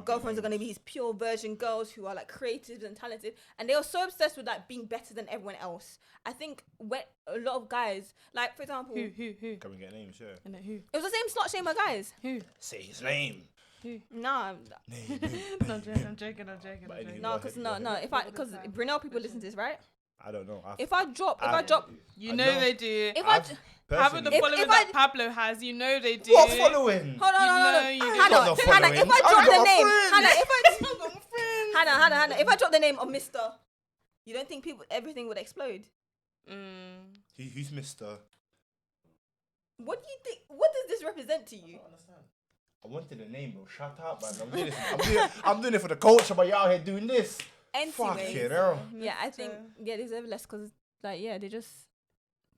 S1: girlfriends are gonna be these pure virgin girls who are like creative and talented, and they are so obsessed with like being better than everyone else. I think when a lot of guys, like for example,
S2: Who?
S3: Can we get names? Yeah.
S2: And then who?
S1: it was the same slut shamer guys.
S2: Who?
S3: Say his name.
S1: Nah,
S2: No, I'm joking.
S3: But anyway,
S1: no, because because Brunel people listen to this, right?
S3: I don't know.
S1: If I drop,
S2: You know they do.
S1: if I
S2: Having the
S3: personally-
S2: following
S1: if
S2: that
S1: I-
S2: Pablo has, you know they do.
S3: What following?
S1: hold on,
S2: You
S1: hold
S2: know
S1: on,
S2: you
S1: Hannah,
S3: got the
S1: Hannah, if I
S3: following.
S1: drop
S3: I've
S1: the
S3: got
S1: name,
S3: friends.
S1: Hannah, if I drop the name of Mr., you don't think everything would explode?
S3: Who's Mr.?
S1: What do you think? What does this represent to you?
S3: I wanted a name, bro. Shut up, man. I'm doing it for the culture, but you're out here doing this. Fuck
S1: Anyways,
S3: it, hell.
S1: yeah, I think they deserve less because they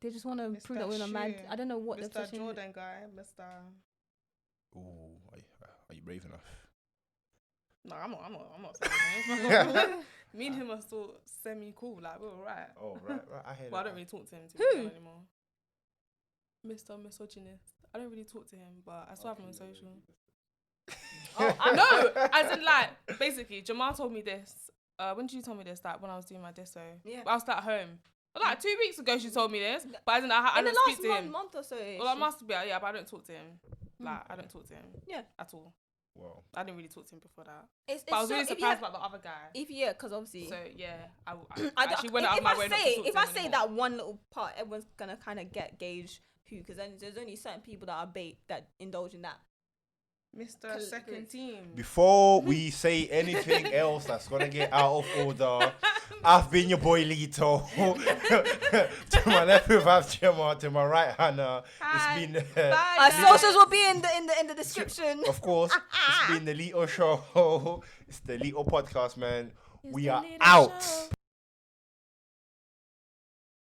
S1: just want to prove that we're not mad. I don't know what the
S2: Mr.
S1: obsession is.
S2: Jordan guy, Mr.
S3: Ooh, are you brave enough?
S2: No, I'm not. Me and him are still semi-cool. Like, we're alright.
S3: Oh, right. I hear
S2: Well, I
S3: that.
S2: don't really talk to him
S1: Who?
S2: anymore. Mr. Misogynist. I don't really talk to him, but I still have him on social. No, as in like, basically, Jamal told me this. When did you tell me this? Like when I was doing my disso.
S1: Yeah.
S2: I was at home. Like 2 weeks ago, she told me this, but as in I
S1: In the
S2: don't
S1: last
S2: speak to him.
S1: month or so.
S2: Well, I must be, yeah, but I don't talk to him. Like I don't talk to him.
S1: Yeah.
S2: At all.
S3: Well,
S2: I didn't really talk to him before that.
S1: But
S2: I was really surprised about the other guy.
S1: because obviously.
S2: So yeah, I
S1: I
S2: actually went out of my way not to talk to
S1: if I
S2: him
S1: say
S2: anymore.
S1: that one little part, everyone's gonna kind of get gauge who, because there's only certain people that are bait that indulge in that.
S2: Mr. Second Team.
S3: Before we say anything else that's gonna get out of order, I've been your boy Lito. To my left we have Gemma. To my right, Hannah.
S2: Hi.
S3: It's been
S2: Bye,
S1: Our
S2: guys.
S1: socials will be in the description.
S3: of course. It's been the Lito Show. It's the Lito Podcast, man. We are out.